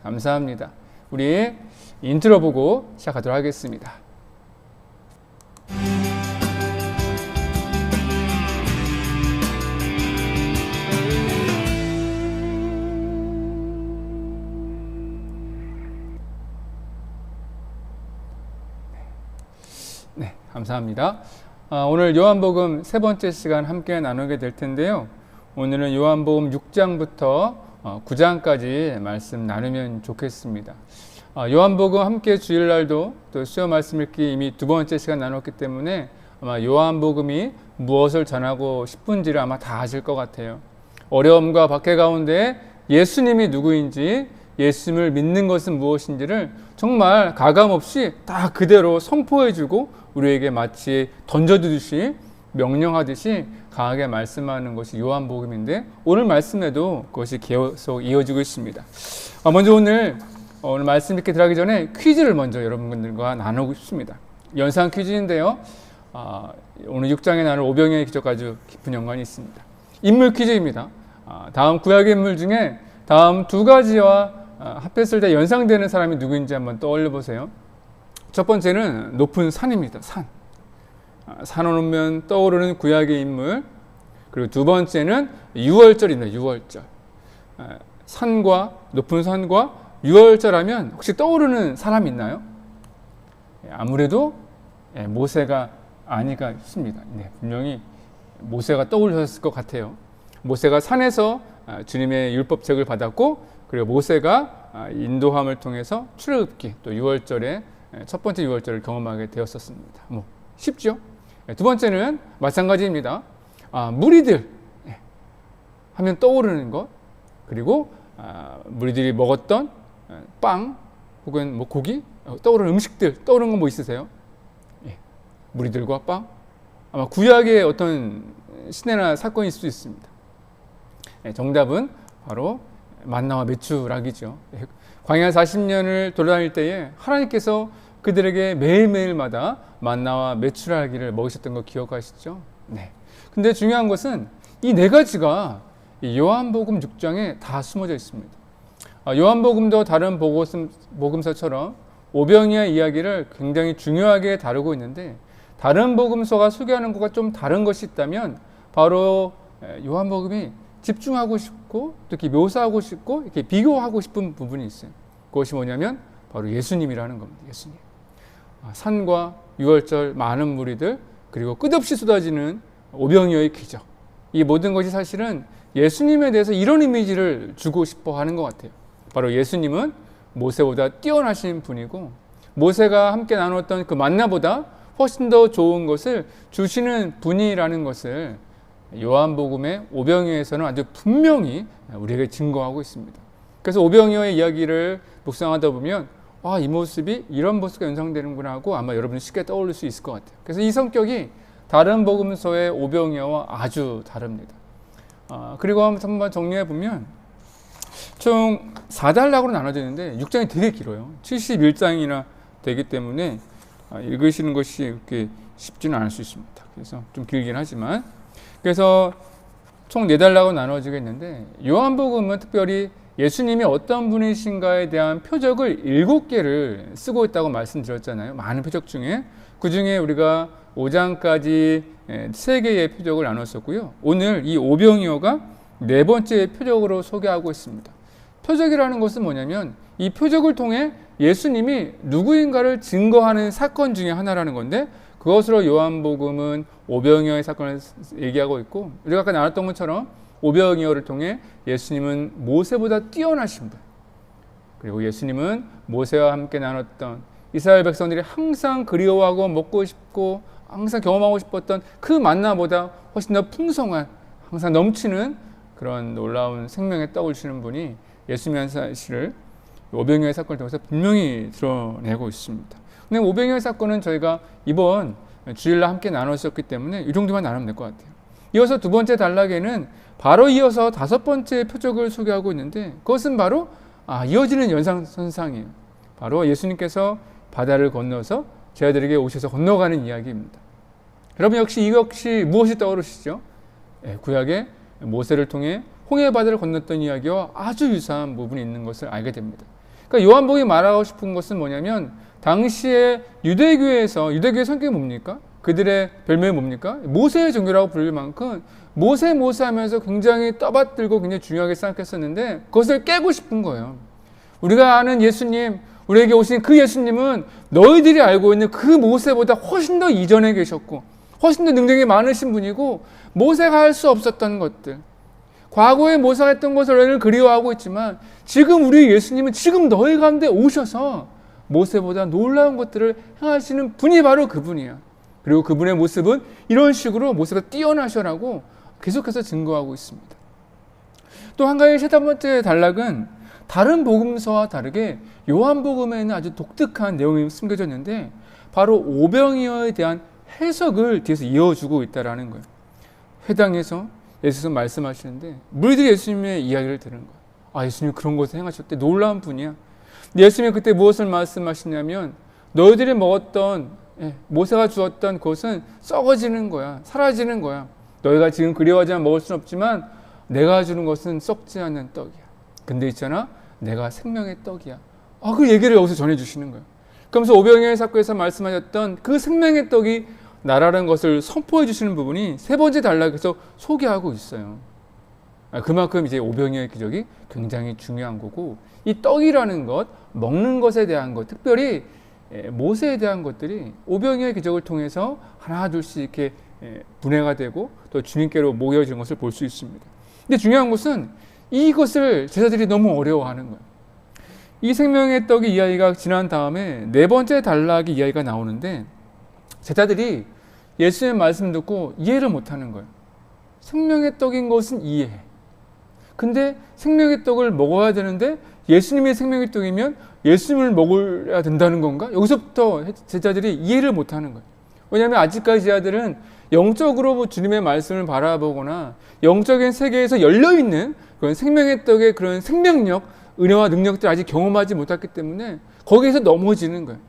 감사합니다. 우리 인트로 보고 시작하도록 하겠습니다. 네, 감사합니다. 오늘 요한복음 세 번째 시간 함께 나누게 될 텐데요. 오늘은 요한복음 6장부터 9장까지 말씀 나누면 좋겠습니다. 요한복음 함께 주일날도 또 수요 말씀 읽기 이미 두 번째 시간 나눴기 때문에 아마 요한복음이 무엇을 전하고 싶은지를 아마 다 아실 것 같아요. 어려움과 박해 가운데 예수님이 누구인지, 예수님을 믿는 것은 무엇인지를 정말 가감없이 다 그대로 선포해주고 우리에게 마치 던져두듯이 명령하듯이 강하게 말씀하는 것이 요한복음인데, 오늘 말씀에도 그것이 계속 이어지고 있습니다. 먼저 오늘 말씀 읽기 들어가기 전에 퀴즈를 먼저 여러분들과 나누고 싶습니다. 연상 퀴즈인데요. 오늘 6장에 나눌 오병이어의 기적과 아주 깊은 연관이 있습니다. 인물 퀴즈입니다. 다음 구약의 인물 중에 다음 두 가지와 합했을 때 연상되는 사람이 누구인지 한번 떠올려 보세요. 첫 번째는 높은 산입니다. 산을 오면 떠오르는 구약의 인물. 그리고 두 번째는 유월절입니다. 유월절. 높은 산과 유월절하면 혹시 떠오르는 사람이 있나요? 아무래도 모세가 아니가 싶습니다. 분명히 모세가 떠올렸을 것 같아요. 모세가 산에서 주님의 율법책을 받았고, 그리고 모세가 인도함을 통해서 출애굽기 또 유월절에 첫 번째 유월절을 경험하게 되었었습니다. 쉽죠? 두 번째는 마찬가지입니다. 무리들 하면 떠오르는 것, 그리고 무리들이 먹었던 빵 혹은 고기, 떠오르는 음식들, 떠오르는 건 뭐 있으세요? 무리들과 빵? 아마 구약의 어떤 시내나 사건일 수도 있습니다. 정답은 바로 만나와 메추라기죠. 광야 40년을 돌아다닐 때에 하나님께서 그들에게 매일매일마다 만나와 메추라기를 먹이셨던 거 기억하시죠? 네. 근데 중요한 것은 이 네 가지가 요한복음 6장에 다 숨어져 있습니다. 요한복음도 다른 복음서처럼 오병이어의 이야기를 굉장히 중요하게 다루고 있는데, 다른 복음서가 소개하는 것과 좀 다른 것이 있다면 바로 요한복음이 집중하고 싶고 또 이렇게 묘사하고 싶고 이렇게 비교하고 싶은 부분이 있어요. 그것이 뭐냐면 바로 예수님이라는 겁니다. 예수님. 산과 유월절, 많은 무리들, 그리고 끝없이 쏟아지는 오병이어의 기적. 이 모든 것이 사실은 예수님에 대해서 이런 이미지를 주고 싶어 하는 것 같아요. 바로 예수님은 모세보다 뛰어나신 분이고, 모세가 함께 나눴던 그 만나보다 훨씬 더 좋은 것을 주시는 분이라는 것을 요한복음의 오병이어에서는 아주 분명히 우리에게 증거하고 있습니다. 그래서 오병이어의 이야기를 묵상하다 보면 이 모습이 이런 모습과 연상되는구나 하고 아마 여러분이 쉽게 떠올릴 수 있을 것 같아요. 그래서 이 성격이 다른 복음서의 오병이어와 아주 다릅니다. 그리고 한번 정리해 보면 총 4단락으로 나눠져 있는데 6장이 되게 길어요. 71장이나 되기 때문에 읽으시는 것이 그렇게 쉽지는 않을 수 있습니다. 그래서 좀 길긴 하지만, 그래서 총 4단락으로 나눠지게 있는데, 요한복음은 특별히 예수님이 어떤 분이신가에 대한 표적을 7개를 쓰고 있다고 말씀드렸잖아요. 많은 표적 중에 그 중에 우리가 5장까지 3개의 표적을 나눴었고요. 오늘 이 오병이어가 4번째 표적으로 소개하고 있습니다. 표적이라는 것은 뭐냐면 이 표적을 통해 예수님이 누구인가를 증거하는 사건 중에 하나라는 건데, 그것으로 요한복음은 오병이어의 사건을 얘기하고 있고, 우리가 아까 나눴던 것처럼 오병이어를 통해 예수님은 모세보다 뛰어나신 분, 그리고 예수님은 모세와 함께 나눴던 이스라엘 백성들이 항상 그리워하고 먹고 싶고 항상 경험하고 싶었던 그 만나보다 훨씬 더 풍성한, 항상 넘치는 그런 놀라운 생명의 떡을 주시는 분이 예수님의 사실을 오병이어의 사건을 통해서 분명히 드러내고 있습니다. 근데 오병이어의 사건은 저희가 이번 주일날 함께 나눴었기 때문에 이 정도만 나누면 될 것 같아요. 이어서 두 번째 단락에는 바로 이어서 5번째 표적을 소개하고 있는데, 그것은 바로 이어지는 연상선상이에요. 바로 예수님께서 바다를 건너서 제자들에게 오셔서 건너가는 이야기입니다. 여러분 이것이 무엇이 떠오르시죠? 구약의 모세를 통해 홍해 바다를 건넜던 이야기와 아주 유사한 부분이 있는 것을 알게 됩니다. 그러니까 요한복음이 말하고 싶은 것은 뭐냐면 당시에 유대교의 성격이 뭡니까? 그들의 별명이 뭡니까? 모세의 종교라고 부를 만큼 모세 하면서 굉장히 떠받들고 굉장히 중요하게 생각했었는데 그것을 깨고 싶은 거예요. 우리가 아는 예수님, 우리에게 오신 그 예수님은 너희들이 알고 있는 그 모세보다 훨씬 더 이전에 계셨고 훨씬 더 능력이 많으신 분이고 모세가 할 수 없었던 것들, 과거에 모세가 했던 것을 너희는 그리워하고 있지만 지금 우리 예수님은 지금 너희 가운데 오셔서 모세보다 놀라운 것들을 행하시는 분이 바로 그분이야. 그리고 그분의 모습은 이런 식으로 모세가 뛰어나셔라고 계속해서 증거하고 있습니다. 또 한 가지 세 번째 단락은 다른 복음서와 다르게 요한복음에는 아주 독특한 내용이 숨겨져 있는데 바로 오병이어에 대한 해석을 뒤에서 이어주고 있다는 거예요. 회당에서 예수님은 말씀하시는데 무리들이 예수님의 이야기를 들은 거예요. 아, 예수님 그런 것을 행하셨대. 놀라운 분이야. 예수님이 그때 무엇을 말씀하시냐면 너희들이 먹었던 모세가 주었던 것은 썩어지는 거야. 사라지는 거야. 너희가 지금 그리워하지만 먹을 수는 없지만 내가 주는 것은 썩지 않는 떡이야. 근데 있잖아, 내가 생명의 떡이야. 그 얘기를 여기서 전해주시는 거예요. 그러면서 오병이어 사건에서 말씀하셨던 그 생명의 떡이 나라는 것을 선포해 주시는 부분이 세 번째 단락에서 소개하고 있어요. 그만큼 이제 오병이어의 기적이 굉장히 중요한 거고, 이 떡이라는 것, 먹는 것에 대한 것, 특별히 모세에 대한 것들이 오병이어의 기적을 통해서 하나 둘씩 이렇게 분해가 되고 또 주님께로 모여지는 것을 볼 수 있습니다. 근데 중요한 것은 이것을 제자들이 너무 어려워하는 거예요. 이 생명의 떡의 이야기가 지난 다음에 네 번째 단락의 이야기가 나오는데 제자들이 예수님의 말씀 듣고 이해를 못하는 거예요. 생명의 떡인 것은 이해해. 근데 생명의 떡을 먹어야 되는데 예수님의 생명의 떡이면 예수님을 먹어야 된다는 건가? 여기서부터 제자들이 이해를 못하는 거예요. 왜냐하면 아직까지 제자들은 영적으로 주님의 말씀을 바라보거나 영적인 세계에서 열려있는 그런 생명의 떡의 그런 생명력, 은혜와 능력들을 아직 경험하지 못했기 때문에 거기에서 넘어지는 거예요.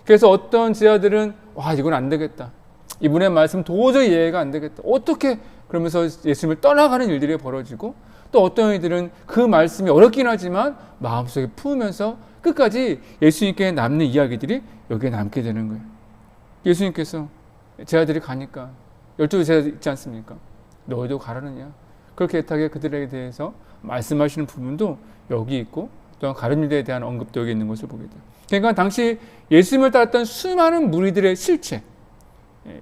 그래서 어떤 제자들은 이건 안 되겠다. 이분의 말씀 도저히 이해가 안 되겠다. 어떻게 그러면서 예수님을 떠나가는 일들이 벌어지고 또 어떤 이들은 그 말씀이 어렵긴 하지만 마음속에 품으면서 끝까지 예수님께 남는 이야기들이 여기에 남게 되는 거예요. 예수님께서 제자들이 가니까 12제자 있지 않습니까? 너희도 가라느냐? 그렇게 애타게 그들에게 대해서 말씀하시는 부분도 여기 있고 또한 가룟유다에 대한 언급도 여기 있는 것을 보게 돼요. 그러니까 당시 예수님을 따랐던 수많은 무리들의 실체,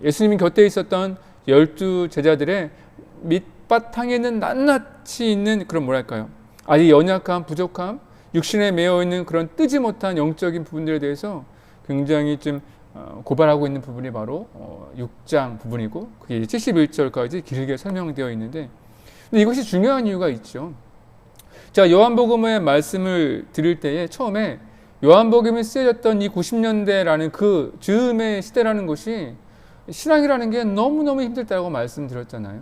예수님이 곁에 있었던 12제자들의 밑바탕에는 낱낱이 있는 그런 뭐랄까요? 아직 연약함, 부족함, 육신에 매여있는 그런 뜨지 못한 영적인 부분들에 대해서 굉장히 좀 고발하고 있는 부분이 바로 6장 부분이고 그게 71절까지 길게 설명되어 있는데 근데 이것이 중요한 이유가 있죠. 자, 요한복음의 말씀을 드릴 때에 처음에 요한복음이 쓰여졌던 이 90년대라는 그 즈음의 시대라는 것이 신앙이라는 게 너무너무 힘들다고 말씀드렸잖아요.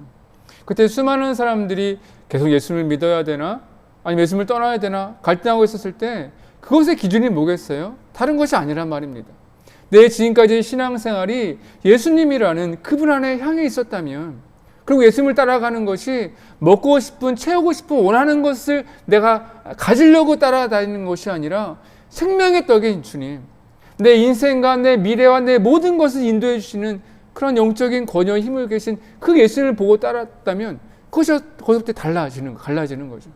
그때 수많은 사람들이 계속 예수님을 믿어야 되나 아니면 예수님을 떠나야 되나 갈등하고 있었을 때 그것의 기준이 뭐겠어요? 다른 것이 아니란 말입니다. 내 지금까지의 신앙생활이 예수님이라는 그분 안에 향해 있었다면 그리고 예수님을 따라가는 것이 먹고 싶은, 채우고 싶은, 원하는 것을 내가 가지려고 따라다니는 것이 아니라 생명의 떡인 주님, 내 인생과 내 미래와 내 모든 것을 인도해 주시는 그런 영적인 권위와 힘을 계신 그 예수님을 보고 따랐다면 거기서부터 갈라지는 거죠.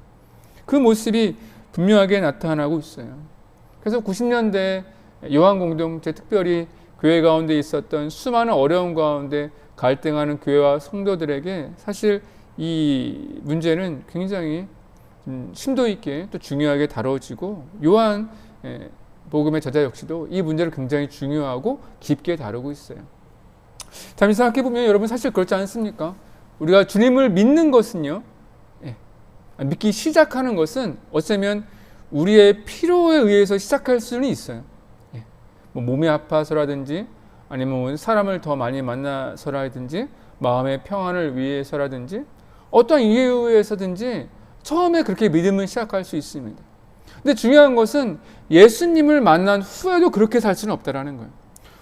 그 모습이 분명하게 나타나고 있어요. 그래서 90년대 요한 공동체, 특별히 교회 가운데 있었던 수많은 어려움 가운데 갈등하는 교회와 성도들에게 사실 이 문제는 굉장히 심도 있게 또 중요하게 다뤄지고 요한 복음의 저자 역시도 이 문제를 굉장히 중요하고 깊게 다루고 있어요. 잠시 생각해 보면 여러분 사실 그렇지 않습니까? 우리가 주님을 믿는 것은요, 믿기 시작하는 것은 어쩌면 우리의 필요에 의해서 시작할 수는 있어요. 뭐 몸이 아파서라든지 아니면 사람을 더 많이 만나서라든지 마음의 평안을 위해서라든지 어떤 이유에 의해서든지 처음에 그렇게 믿음을 시작할 수 있습니다. 근데 중요한 것은 예수님을 만난 후에도 그렇게 살 수는 없다라는 거예요.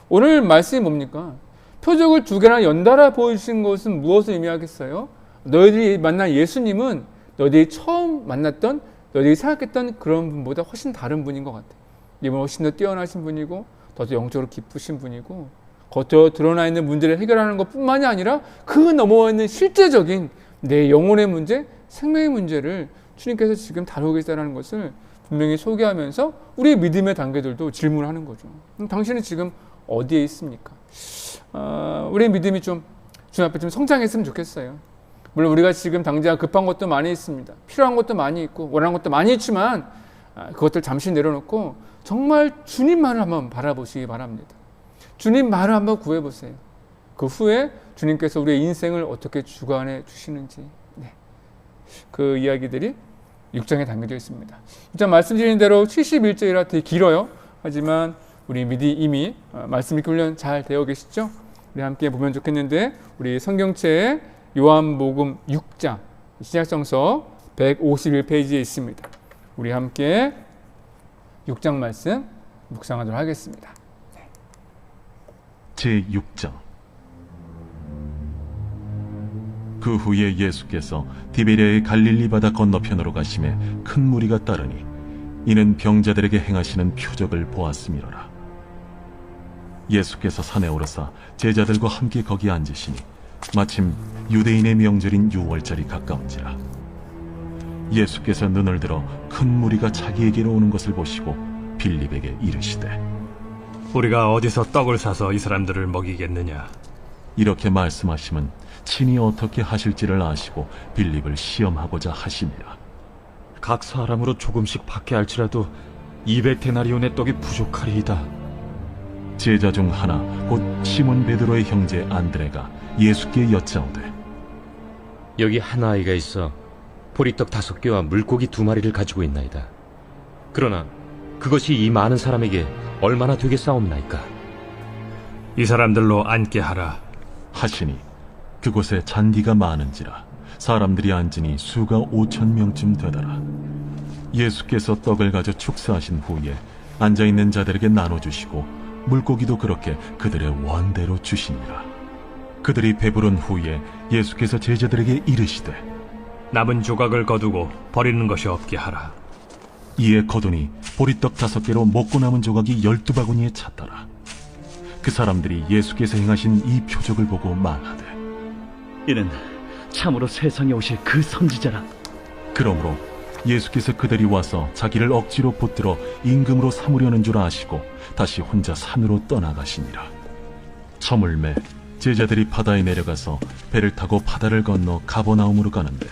오늘 말씀이 뭡니까? 표적을 2개나 연달아 보여주신 것은 무엇을 의미하겠어요? 너희들이 만난 예수님은 너희들이 처음 만났던 너희들이 생각했던 그런 분보다 훨씬 다른 분인 것 같아. 이분 훨씬 더 뛰어나신 분이고 더 영적으로 기쁘신 분이고 겉으로 드러나 있는 문제를 해결하는 것뿐만이 아니라 그 넘어와 있는 실제적인 내 영혼의 문제, 생명의 문제를 주님께서 지금 다루고 계시다는 것을 분명히 소개하면서 우리의 믿음의 단계들도 질문하는 거죠. 당신은 지금 어디에 있습니까? 우리의 믿음이 좀 주님 앞에 좀 성장했으면 좋겠어요. 물론 우리가 지금 당장 급한 것도 많이 있습니다. 필요한 것도 많이 있고 원하는 것도 많이 있지만 그것들 잠시 내려놓고 정말 주님만을 한번 바라보시기 바랍니다. 주님만을 한번 구해보세요. 그 후에 주님께서 우리의 인생을 어떻게 주관해 주시는지 그 이야기들이 6장에 담겨져 있습니다. 6장 말씀드린 대로 71절이라 되게 길어요. 하지만 우리 미리 이미 말씀 읽기 훈련 잘 되어 계시죠? 우리 함께 보면 좋겠는데 우리 성경책의 요한복음 6장 신약성서 151페이지에 있습니다. 우리 함께 6장 말씀 묵상하도록 하겠습니다. 제6장. 그 후에 예수께서 디베랴의 갈릴리 바다 건너편으로 가심에 큰 무리가 따르니 이는 병자들에게 행하시는 표적을 보았음이로라. 예수께서 산에 오르사 제자들과 함께 거기 앉으시니 마침 유대인의 명절인 유월절이 가까운지라. 예수께서 눈을 들어 큰 무리가 자기에게로 오는 것을 보시고 빌립에게 이르시되 우리가 어디서 떡을 사서 이 사람들을 먹이겠느냐? 이렇게 말씀하심은 친히 어떻게 하실지를 아시고 빌립을 시험하고자 하심이라. 각 사람으로 조금씩 받게 할지라도 200데나리온의 떡이 부족하리이다. 제자 중 하나 곧 시몬 베드로의 형제 안드레가 예수께 여짜오되 여기 한 아이가 있어 보리떡 5개와 물고기 2마리를 가지고 있나이다. 그러나 그것이 이 많은 사람에게 얼마나 되겠사옵나이까? 이 사람들로 앉게 하라. 하시니 그곳에 잔디가 많은지라 사람들이 앉으니 수가 5,000명쯤 되더라. 예수께서 떡을 가져 축사하신 후에 앉아있는 자들에게 나눠주시고 물고기도 그렇게 그들의 원대로 주시니라. 그들이 배부른 후에 예수께서 제자들에게 이르시되 남은 조각을 거두고 버리는 것이 없게 하라. 이에 거두니 보리떡 5개로 먹고 남은 조각이 12바구니에 찼더라. 그 사람들이 예수께서 행하신 이 표적을 보고 말하되 이는 참으로 세상에 오실 그 선지자라. 그러므로 예수께서 그들이 와서 자기를 억지로 붙들어 임금으로 삼으려는 줄 아시고 다시 혼자 산으로 떠나가시니라. 저물매 제자들이 바다에 내려가서 배를 타고 바다를 건너 가버나움으로 가는데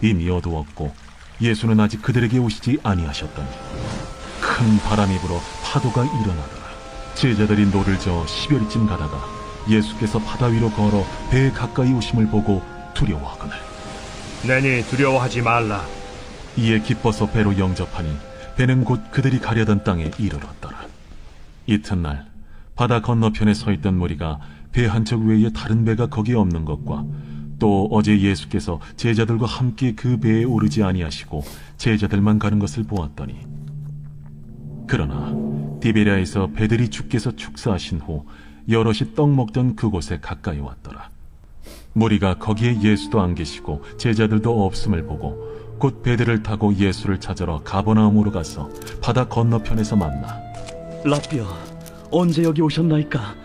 이미 어두웠고 예수는 아직 그들에게 오시지 아니하셨더니 큰 바람이 불어 파도가 일어나더라. 제자들이 노를 저어 10여리쯤 가다가 예수께서 바다 위로 걸어 배에 가까이 오심을 보고 두려워하거늘 내니 두려워하지 말라. 이에 기뻐서 배로 영접하니 배는 곧 그들이 가려던 땅에 이르렀더라. 이튿날 바다 건너편에 서 있던 무리가 배 한 척 외에 다른 배가 거기에 없는 것과 또 어제 예수께서 제자들과 함께 그 배에 오르지 아니하시고 제자들만 가는 것을 보았더니 그러나 디베랴에서 배들이 주께서 축사하신 후 여럿이 떡 먹던 그곳에 가까이 왔더라. 무리가 거기에 예수도 안 계시고 제자들도 없음을 보고 곧 배들을 타고 예수를 찾으러 가버나움으로 가서 바다 건너편에서 만나 라비어, 언제 여기 오셨나이까?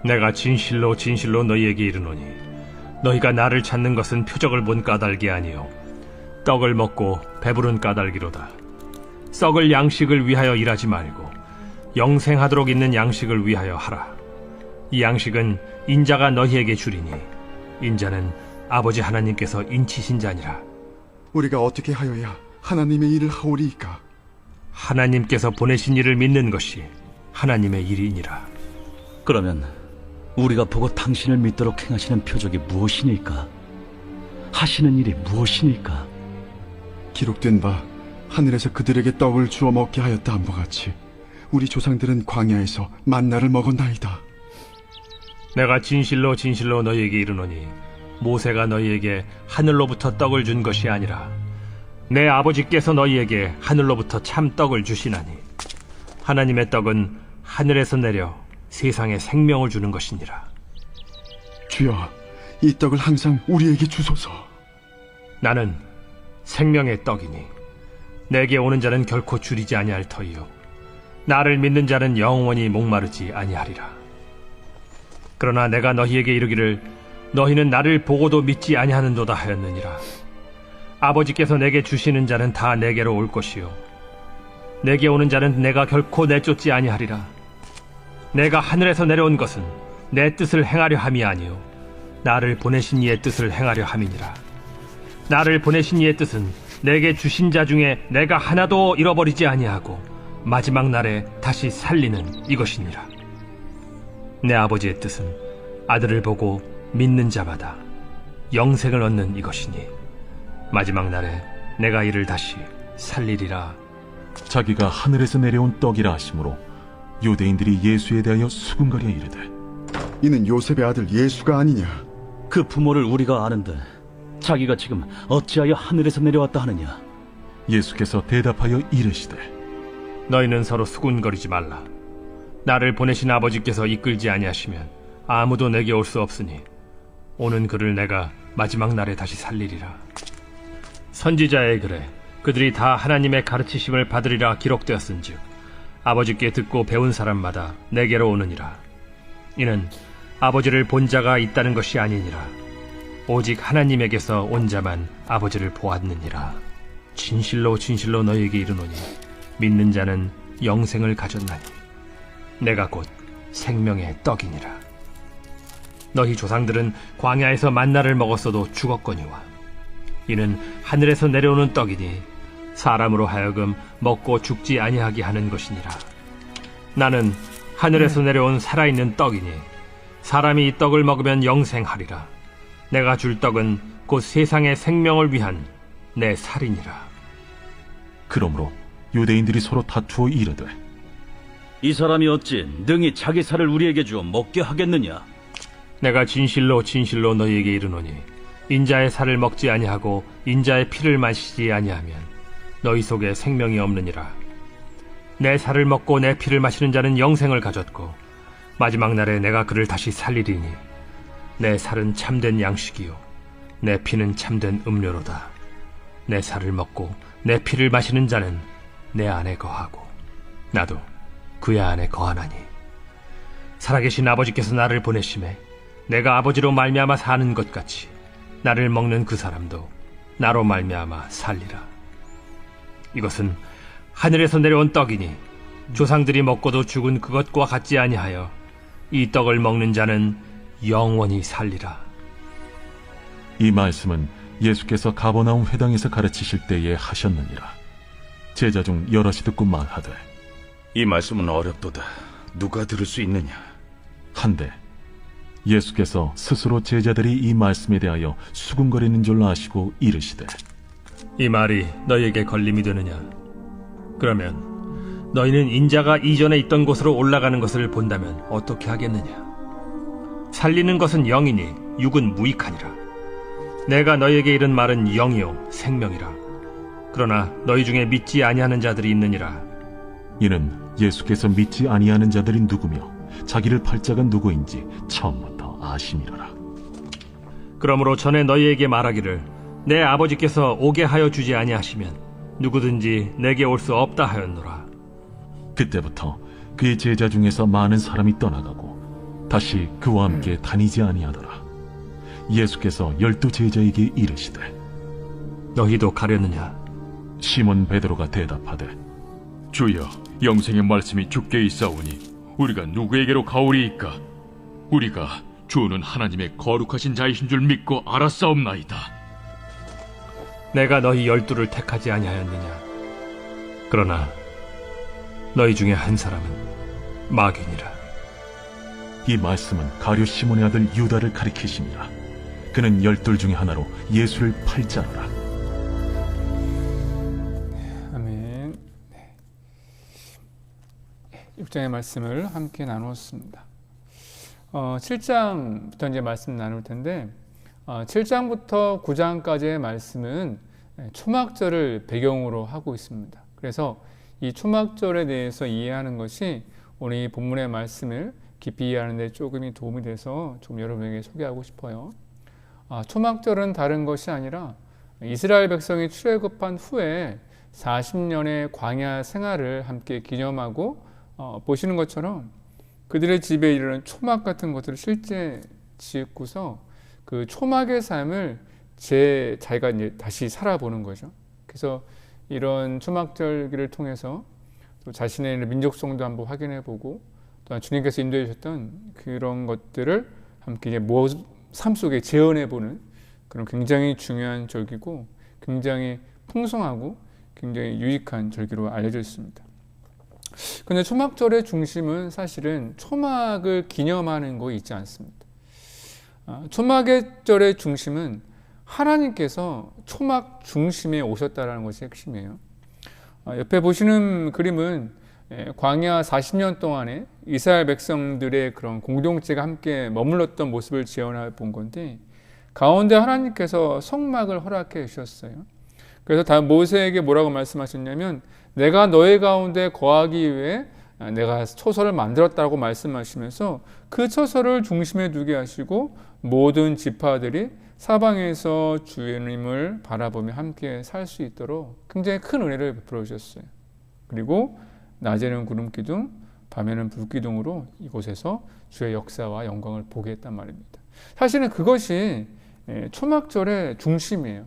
내가 진실로 진실로 너희에게 이르노니 너희가 나를 찾는 것은 표적을 본 까닭이 아니요 떡을 먹고 배부른 까닭이로다. 썩을 양식을 위하여 일하지 말고 영생하도록 있는 양식을 위하여 하라. 이 양식은 인자가 너희에게 주리니 인자는 아버지 하나님께서 인치신 자니라. 우리가 어떻게 하여야 하나님의 일을 하오리이까? 하나님께서 보내신 이를 믿는 것이 하나님의 일이니라. 그러면 우리가 보고 당신을 믿도록 행하시는 표적이 무엇이니까? 하시는 일이 무엇이니까? 기록된 바 하늘에서 그들에게 떡을 주어 먹게 하였다 함과 같이 우리 조상들은 광야에서 만나를 먹었나이다. 내가 진실로 진실로 너희에게 이르노니 모세가 너희에게 하늘로부터 떡을 준 것이 아니라 내 아버지께서 너희에게 하늘로부터 참 떡을 주시나니 하나님의 떡은 하늘에서 내려 세상에 생명을 주는 것이니라. 주여, 이 떡을 항상 우리에게 주소서. 나는 생명의 떡이니 내게 오는 자는 결코 줄이지 아니할 터이요 나를 믿는 자는 영원히 목마르지 아니하리라. 그러나 내가 너희에게 이르기를 너희는 나를 보고도 믿지 아니하는도다 하였느니라. 아버지께서 내게 주시는 자는 다 내게로 올 것이요 내게 오는 자는 내가 결코 내쫓지 아니하리라. 내가 하늘에서 내려온 것은 내 뜻을 행하려 함이 아니요 나를 보내신 이의 뜻을 행하려 함이니라. 나를 보내신 이의 뜻은 내게 주신 자 중에 내가 하나도 잃어버리지 아니하고 마지막 날에 다시 살리는 이것이니라. 내 아버지의 뜻은 아들을 보고 믿는 자마다 영생을 얻는 이것이니 마지막 날에 내가 이를 다시 살리리라. 자기가 하늘에서 내려온 떡이라 하심으로 유대인들이 예수에 대하여 수군거려 이르되 이는 요셉의 아들 예수가 아니냐? 그 부모를 우리가 아는데 자기가 지금 어찌하여 하늘에서 내려왔다 하느냐? 예수께서 대답하여 이르시되 너희는 서로 수군거리지 말라. 나를 보내신 아버지께서 이끌지 아니하시면 아무도 내게 올 수 없으니 오는 그를 내가 마지막 날에 다시 살리리라. 선지자의 글에 그들이 다 하나님의 가르치심을 받으리라 기록되었은즉 아버지께 듣고 배운 사람마다 내게로 오느니라. 이는 아버지를 본 자가 있다는 것이 아니니라. 오직 하나님에게서 온 자만 아버지를 보았느니라. 진실로 진실로 너희에게 이르노니 믿는 자는 영생을 가졌나니 내가 곧 생명의 떡이니라. 너희 조상들은 광야에서 만나를 먹었어도 죽었거니와 이는 하늘에서 내려오는 떡이니 사람으로 하여금 먹고 죽지 아니하게 하는 것이니라. 나는 하늘에서 내려온 살아있는 떡이니 사람이 이 떡을 먹으면 영생하리라. 내가 줄 떡은 곧 세상의 생명을 위한 내 살이니라. 그러므로 유대인들이 서로 다투어 이르되 이 사람이 어찌 능히 자기 살을 우리에게 주어 먹게 하겠느냐? 내가 진실로 진실로 너희에게 이르노니 인자의 살을 먹지 아니하고 인자의 피를 마시지 아니하면 너희 속에 생명이 없느니라. 내 살을 먹고 내 피를 마시는 자는 영생을 가졌고 마지막 날에 내가 그를 다시 살리리니 내 살은 참된 양식이요 내 피는 참된 음료로다. 내 살을 먹고 내 피를 마시는 자는 내 안에 거하고 나도 그의 안에 거하나니 살아계신 아버지께서 나를 보내심에 내가 아버지로 말미암아 사는 것 같이 나를 먹는 그 사람도 나로 말미암아 살리라. 이것은 하늘에서 내려온 떡이니 조상들이 먹고도 죽은 그것과 같지 아니하여 이 떡을 먹는 자는 영원히 살리라. 이 말씀은 예수께서 가버나움 회당에서 가르치실 때에 하셨느니라. 제자 중 여럿이 듣고 말하되 이 말씀은 어렵도다. 누가 들을 수 있느냐? 한데 예수께서 스스로 제자들이 이 말씀에 대하여 수군거리는 줄 아시고 이르시되 이 말이 너희에게 걸림이 되느냐? 그러면 너희는 인자가 이전에 있던 곳으로 올라가는 것을 본다면 어떻게 하겠느냐? 살리는 것은 영이니 육은 무익하니라. 내가 너희에게 이른 말은 영이요 생명이라. 그러나 너희 중에 믿지 아니하는 자들이 있느니라. 이는 예수께서 믿지 아니하는 자들이 누구며 자기를 팔 자가 누구인지 처음부터 아심이로라. 그러므로 전에 너희에게 말하기를 내 아버지께서 오게 하여 주지 아니하시면 누구든지 내게 올 수 없다 하였노라. 그때부터 그의 제자 중에서 많은 사람이 떠나가고 다시 그와 함께 다니지 아니하더라. 예수께서 12 제자에게 이르시되 너희도 가려느냐? 시몬 베드로가 대답하되 주여, 영생의 말씀이 주께 있사오니 우리가 누구에게로 가오리이까? 우리가 주는 하나님의 거룩하신 자이신 줄 믿고 알았사옵나이다. 내가 너희 12를 택하지 아니하였느냐? 그러나 너희 중에 한 사람은 마귀니라. 이 말씀은 가룟 시몬의 아들 유다를 가리키심이라. 그는 12 중에 하나로 예수를 팔 자로라. 아멘. 6장의 말씀을 함께 나누었습니다. 7장부터 이제 말씀 나눌 텐데 7장부터 9장까지의 말씀은 초막절을 배경으로 하고 있습니다. 그래서 이 초막절에 대해서 이해하는 것이 오늘 이 본문의 말씀을 깊이 이해하는 데 조금이 도움이 돼서 좀 여러분에게 소개하고 싶어요. 초막절은 다른 것이 아니라 이스라엘 백성이 출애굽한 후에 40년의 광야 생활을 함께 기념하고 보시는 것처럼 그들의 집에 이르는 초막 같은 것들을 실제 짓고서 그 초막의 삶을 자기가 이제 다시 살아보는 거죠. 그래서 이런 초막절기를 통해서 또 자신의 민족성도 한번 확인해보고 또한 주님께서 인도해 주셨던 그런 것들을 함께 이제 삶 속에 재현해보는 그런 굉장히 중요한 절기고 굉장히 풍성하고 굉장히 유익한 절기로 알려져 있습니다. 근데 초막절의 중심은 사실은 초막을 기념하는 거 있지 않습니다. 초막의 절의 중심은 하나님께서 초막 중심에 오셨다는 것이 핵심이에요. 옆에 보시는 그림은 광야 40년 동안에 이스라엘 백성들의 그런 공동체가 함께 머물렀던 모습을 재현해 본 건데 가운데 하나님께서 성막을 허락해 주셨어요. 그래서 다 모세에게 뭐라고 말씀하셨냐면 내가 너희 가운데 거하기 위해 내가 초소를 만들었다고 말씀하시면서 그 초소를 중심에 두게 하시고 모든 지파들이 사방에서 주님을 바라보며 함께 살 수 있도록 굉장히 큰 은혜를 베풀어 주셨어요. 그리고 낮에는 구름 기둥, 밤에는 불 기둥으로 이곳에서 주의 역사와 영광을 보게 했단 말입니다. 사실은 그것이 초막절의 중심이에요.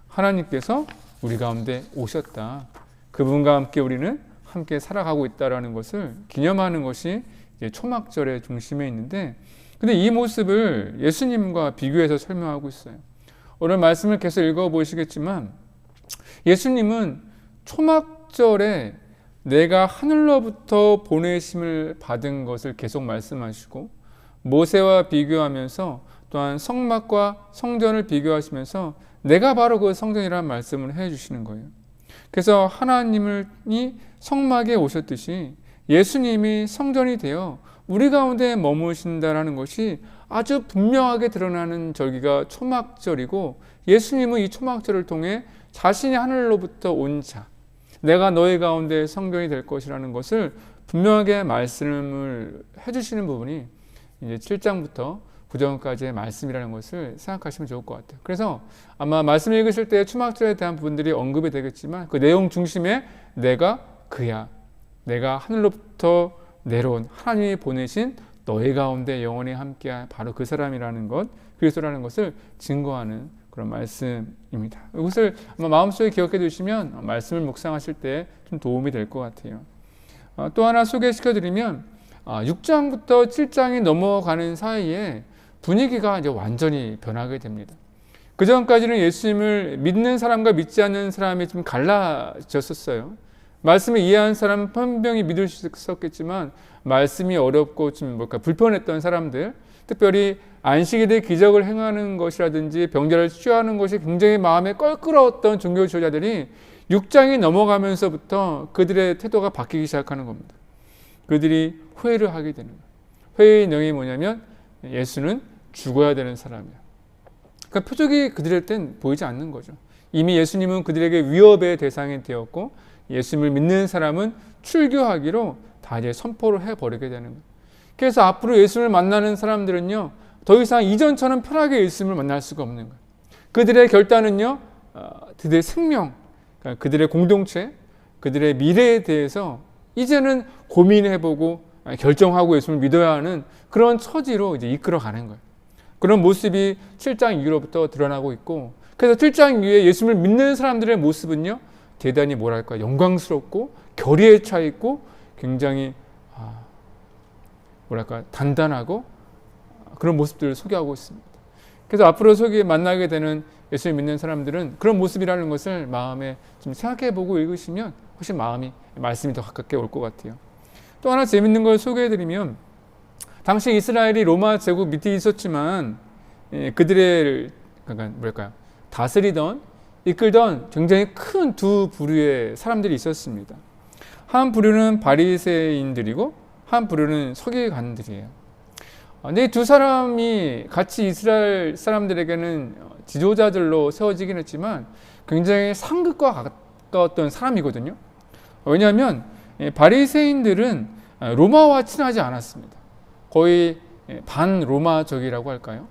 하나님께서 우리 가운데 오셨다. 그분과 함께 우리는 함께 살아가고 있다라는 것을 기념하는 것이 초막절의 중심에 있는데, 근데 이 모습을 예수님과 비교해서 설명하고 있어요. 오늘 말씀을 계속 읽어보시겠지만 예수님은 초막절에 내가 하늘로부터 보내심을 받은 것을 계속 말씀하시고 모세와 비교하면서 또한 성막과 성전을 비교하시면서 내가 바로 그 성전이라는 말씀을 해주시는 거예요. 그래서 하나님이 성막에 오셨듯이 예수님이 성전이 되어 우리 가운데 머무신다라는 것이 아주 분명하게 드러나는 절기가 초막절이고, 예수님은 이 초막절을 통해 자신이 하늘로부터 온 자, 내가 너희 가운데 성전이 될 것이라는 것을 분명하게 말씀을 해주시는 부분이 이제 7장부터 9장까지의 말씀이라는 것을 생각하시면 좋을 것 같아요. 그래서 아마 말씀 읽으실 때 초막절에 대한 부분들이 언급이 되겠지만 그 내용 중심에 내가 그야, 내가 하늘로부터 내려온 하나님이 보내신 너희 가운데 영원히 함께할 바로 그 사람이라는 것, 그리스도라는 것을 증거하는 그런 말씀입니다. 이것을 아마 마음속에 기억해 두시면 말씀을 묵상하실 때 좀 도움이 될 것 같아요. 또 하나 소개시켜 드리면 6장부터 7장이 넘어가는 사이에 분위기가 이제 완전히 변하게 됩니다. 그 전까지는 예수님을 믿는 사람과 믿지 않는 사람이 좀 갈라졌었어요. 말씀을 이해하는 사람은 분명히 믿을 수 있었겠지만 말씀이 어렵고 좀 불편했던 사람들, 특별히 안식일에 기적을 행하는 것이라든지 병자를 치유하는 것이 굉장히 마음에 껄끄러웠던 종교 지도자들이 6장이 넘어가면서부터 그들의 태도가 바뀌기 시작하는 겁니다. 그들이 회의를 하게 되는 거예요. 회의의 내용이 뭐냐면 예수는 죽어야 되는 사람이야. 그러니까 표적이 그들의 땐 보이지 않는 거죠. 이미 예수님은 그들에게 위협의 대상이 되었고 예수님을 믿는 사람은 출교하기로 다 이제 선포를 해버리게 되는 거예요. 그래서 앞으로 예수님을 만나는 사람들은요, 더 이상 이전처럼 편하게 예수님을 만날 수가 없는 거예요. 그들의 결단은요, 그들의 생명, 그러니까 그들의 공동체, 그들의 미래에 대해서 이제는 고민해보고 결정하고 예수님을 믿어야 하는 그런 처지로 이제 이끌어가는 거예요. 그런 모습이 7장 이후로부터 드러나고 있고, 그래서 7장 이후에 예수님을 믿는 사람들의 모습은요, 대단히 뭐랄까 영광스럽고 결의에 차 있고 굉장히 뭐랄까 단단하고 그런 모습들을 소개하고 있습니다. 그래서 앞으로 만나게 되는 예수를 믿는 사람들은 그런 모습이라는 것을 마음에 좀 생각해보고 읽으시면 훨씬 말씀이 더 가깝게 올 것 같아요. 또 하나 재밌는 걸 소개해드리면, 당시 이스라엘이 로마 제국 밑에 있었지만 그들의 다스리던 이끌던 굉장히 큰 두 부류의 사람들이 있었습니다. 한 부류는 바리새인들이고 한 부류는 서기관들이에요. 근데 두 사람이 같이 이스라엘 사람들에게는 지도자들로 세워지긴 했지만 굉장히 상급과 가까웠던 사람이거든요. 왜냐하면 바리새인들은 로마와 친하지 않았습니다. 거의 반로마적이라고 할까요?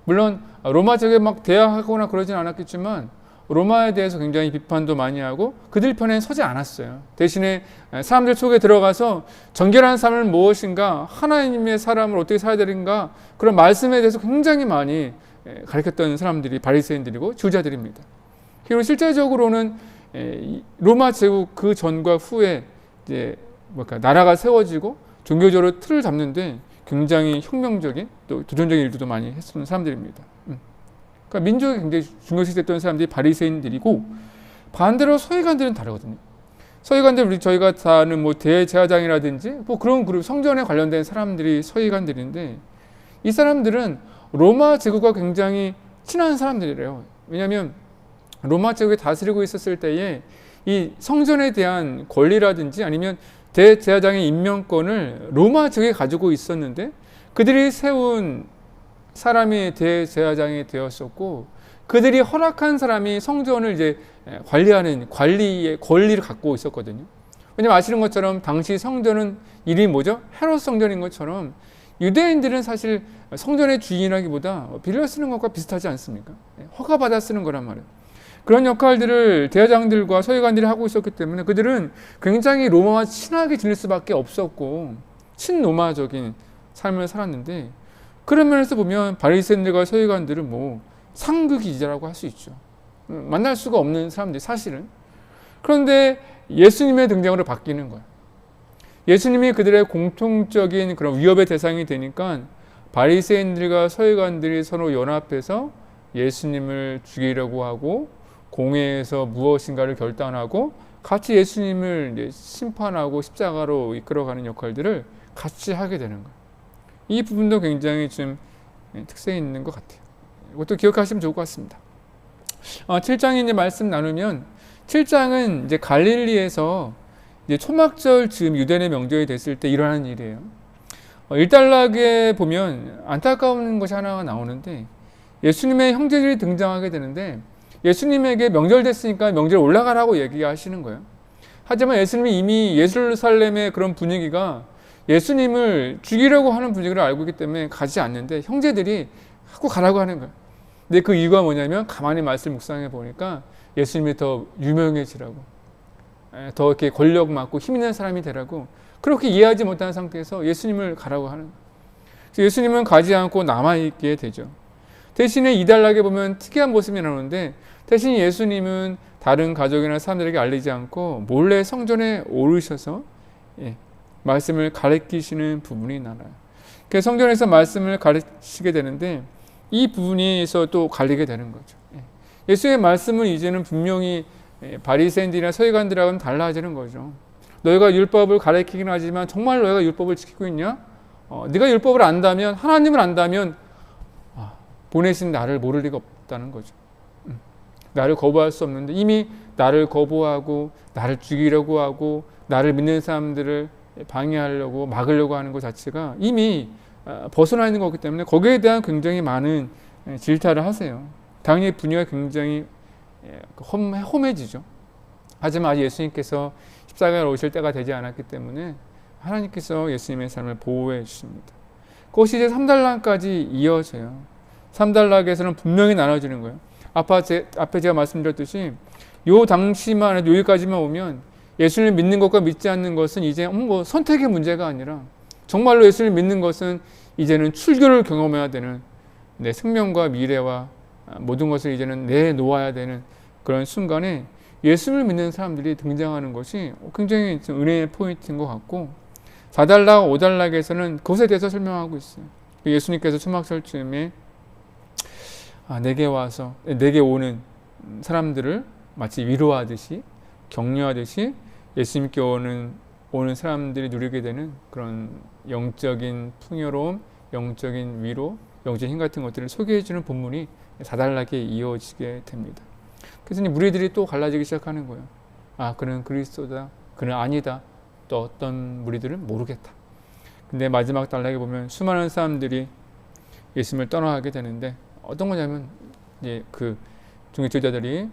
물론 로마적에 막 대항하거나 그러진 않았겠지만 로마에 대해서 굉장히 비판도 많이 하고 그들 편에 서지 않았어요. 대신에 사람들 속에 들어가서 정결한 삶은 무엇인가, 하나님의 사람을 어떻게 살아야 되는가, 그런 말씀에 대해서 굉장히 많이 가르쳤던 사람들이 바리새인들이고 지도자들입니다. 그리고 실제적으로는 로마 제국 그 전과 후에 이제 나라가 세워지고 종교적으로 틀을 잡는데 굉장히 혁명적인 또 도전적인 일들도 많이 했었던 사람들입니다. 그러니까 민족이 굉장히 중요시됐던 사람들이 바리새인들이고, 반대로 서기관들은 다르거든요. 서기관들, 저희가 다 아는 대제사장이라든지 그런 그룹, 성전에 관련된 사람들이 서기관들인데, 이 사람들은 로마 제국과 굉장히 친한 사람들이래요. 왜냐하면 로마 제국이 다스리고 있었을 때에 이 성전에 대한 권리라든지 아니면 대제사장의 임명권을 로마 제국이 가지고 있었는데, 그들이 세운 사람이 대제사장이 되었었고, 그들이 허락한 사람이 성전을 이제 관리하는 관리의 권리를 갖고 있었거든요. 왜냐면 아시는 것처럼 당시 성전은 이름이 뭐죠? 헤롯 성전인 것처럼 유대인들은 사실 성전의 주인이라기보다 빌려 쓰는 것과 비슷하지 않습니까? 허가받아 쓰는 거란 말이에요. 그런 역할들을 대제사장들과 서기관들이 하고 있었기 때문에 그들은 굉장히 로마와 친하게 지낼 수밖에 없었고 친로마적인 삶을 살았는데, 그런 면에서 보면 바리새인들과 서기관들은 상극이라고 할 수 있죠. 만날 수가 없는 사람들이 사실은. 그런데 예수님의 등장으로 바뀌는 거예요. 예수님이 그들의 공통적인 그런 위협의 대상이 되니까 바리새인들과 서기관들이 서로 연합해서 예수님을 죽이려고 하고 공회에서 무엇인가를 결단하고 같이 예수님을 이제 심판하고 십자가로 이끌어가는 역할들을 같이 하게 되는 거예요. 이 부분도 굉장히 좀 특색이 있는 것 같아요. 이것도 기억하시면 좋을 것 같습니다. 7장에 이제 말씀 나누면, 7장은 이제 갈릴리에서 이제 초막절 즈음 유대인의 명절이 됐을 때 일어나는 일이에요. 일단락에 보면 안타까운 것이 하나가 나오는데, 예수님의 형제들이 등장하게 되는데, 예수님에게 명절 됐으니까 명절 올라가라고 얘기하시는 거예요. 하지만 예수님이 이미 예루살렘의 그런 분위기가 예수님을 죽이려고 하는 분위기를 알고 있기 때문에 가지 않는데, 형제들이 하고 가라고 하는 거예요. 근데 그 이유가 뭐냐면, 가만히 말씀 묵상해 보니까 예수님이 더 유명해지라고, 더 이렇게 권력 많고 힘 있는 사람이 되라고, 그렇게 이해하지 못한 상태에서 예수님을 가라고 하는 거예요. 그래서 예수님은 가지 않고 남아있게 되죠. 대신에 이달락에 보면 특이한 모습이 나오는데, 대신 예수님은 다른 가족이나 사람들에게 알리지 않고 몰래 성전에 오르셔서 말씀을 가르치시는 부분이 나와요. 그래서 성전에서 말씀을 가르치게 되는데, 이 부분에서 또 갈리게 되는 거죠. 예수의 말씀은 이제는 분명히 바리새인들이나 서기관들하고는 달라지는 거죠. 너희가 율법을 가르치긴 하지만 정말 너희가 율법을 지키고 있냐? 네가 율법을 안다면, 하나님을 안다면 보내신 나를 모를 리가 없다는 거죠. 나를 거부할 수 없는데, 이미 나를 거부하고 나를 죽이려고 하고 나를 믿는 사람들을 방해하려고 막으려고 하는 것 자체가 이미 벗어나 있는 거기 때문에 거기에 대한 굉장히 많은 질타를 하세요. 당연히 분위기가 굉장히 험해지죠. 하지만 아직 예수님께서 십자가에 오실 때가 되지 않았기 때문에 하나님께서 예수님의 삶을 보호해 주십니다. 그것이 이제 3단락까지 이어져요. 3단락에서는 분명히 나눠지는 거예요. 앞에 제가 말씀드렸듯이 요 당시만 해도 여기까지만 오면 예수님을 믿는 것과 믿지 않는 것은 이제 선택의 문제가 아니라 정말로 예수님을 믿는 것은 이제는 출교를 경험해야 되는, 내 생명과 미래와 모든 것을 이제는 내놓아야 되는 그런 순간에 예수님을 믿는 사람들이 등장하는 것이 굉장히 은혜의 포인트인 것 같고, 4단락, 5단락에서는 그것에 대해서 설명하고 있어요. 예수님께서 초막절 즈음에 내게 오는 사람들을 마치 위로하듯이, 격려하듯이 예수님께 오는 사람들이 누리게 되는 그런 영적인 풍요로움, 영적인 위로, 영적인 힘 같은 것들을 소개해주는 본문이 4단락에 이어지게 됩니다. 그래서 무리들이 또 갈라지기 시작하는 거예요. 그는 그리스도다, 그는 아니다, 또 어떤 무리들은 모르겠다. 근데 마지막 단락에 보면 수많은 사람들이 예수님을 떠나가게 되는데, 어떤 거냐면 이제 그 종교 지도자들이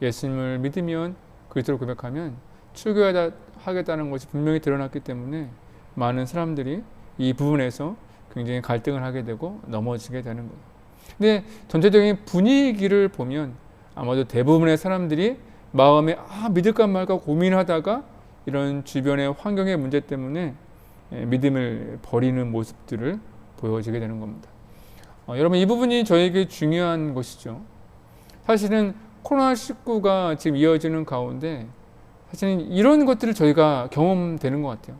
예수님을 믿으면, 그리스도를 고백하면 출교하겠다는 것이 분명히 드러났기 때문에 많은 사람들이 이 부분에서 굉장히 갈등을 하게 되고 넘어지게 되는 거예요. 근데 전체적인 분위기를 보면 아마도 대부분의 사람들이 마음에 믿을까 말까 고민하다가 이런 주변의 환경의 문제 때문에 믿음을 버리는 모습들을 보여지게 되는 겁니다. 여러분, 이 부분이 저에게 중요한 것이죠. 사실은 코로나19가 지금 이어지는 가운데 사실은 이런 것들을 저희가 경험되는 것 같아요.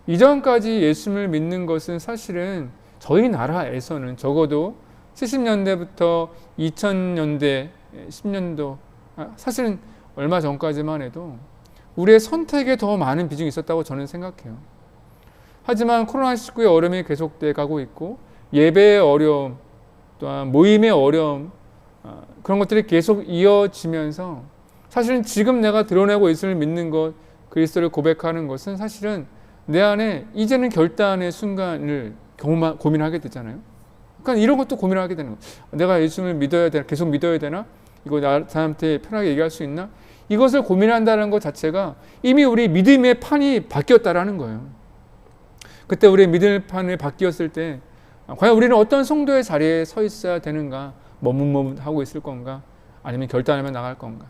이전까지 예수를 믿는 것은 사실은 저희 나라에서는 적어도 70년대부터 2000년대, 10년도, 사실은 얼마 전까지만 해도 우리의 선택에 더 많은 비중이 있었다고 저는 생각해요. 하지만 코로나19의 어려움이 계속돼 가고 있고 예배의 어려움, 또한 모임의 어려움, 그런 것들이 계속 이어지면서 사실은 지금 내가 드러내고 예수를 믿는 것, 그리스도를 고백하는 것은 사실은 내 안에 이제는 결단의 순간을 고민하게 되잖아요. 그러니까 이런 것도 고민하게 되는 거예요. 내가 예수를 믿어야 되나, 계속 믿어야 되나? 이거 사람한테 편하게 얘기할 수 있나? 이것을 고민한다는 것 자체가 이미 우리 믿음의 판이 바뀌었다라는 거예요. 그때 우리의 믿음의 판이 바뀌었을 때 과연 우리는 어떤 성도의 자리에 서 있어야 되는가? 머뭇머뭇하고 있을 건가? 아니면 결단하며 나갈 건가?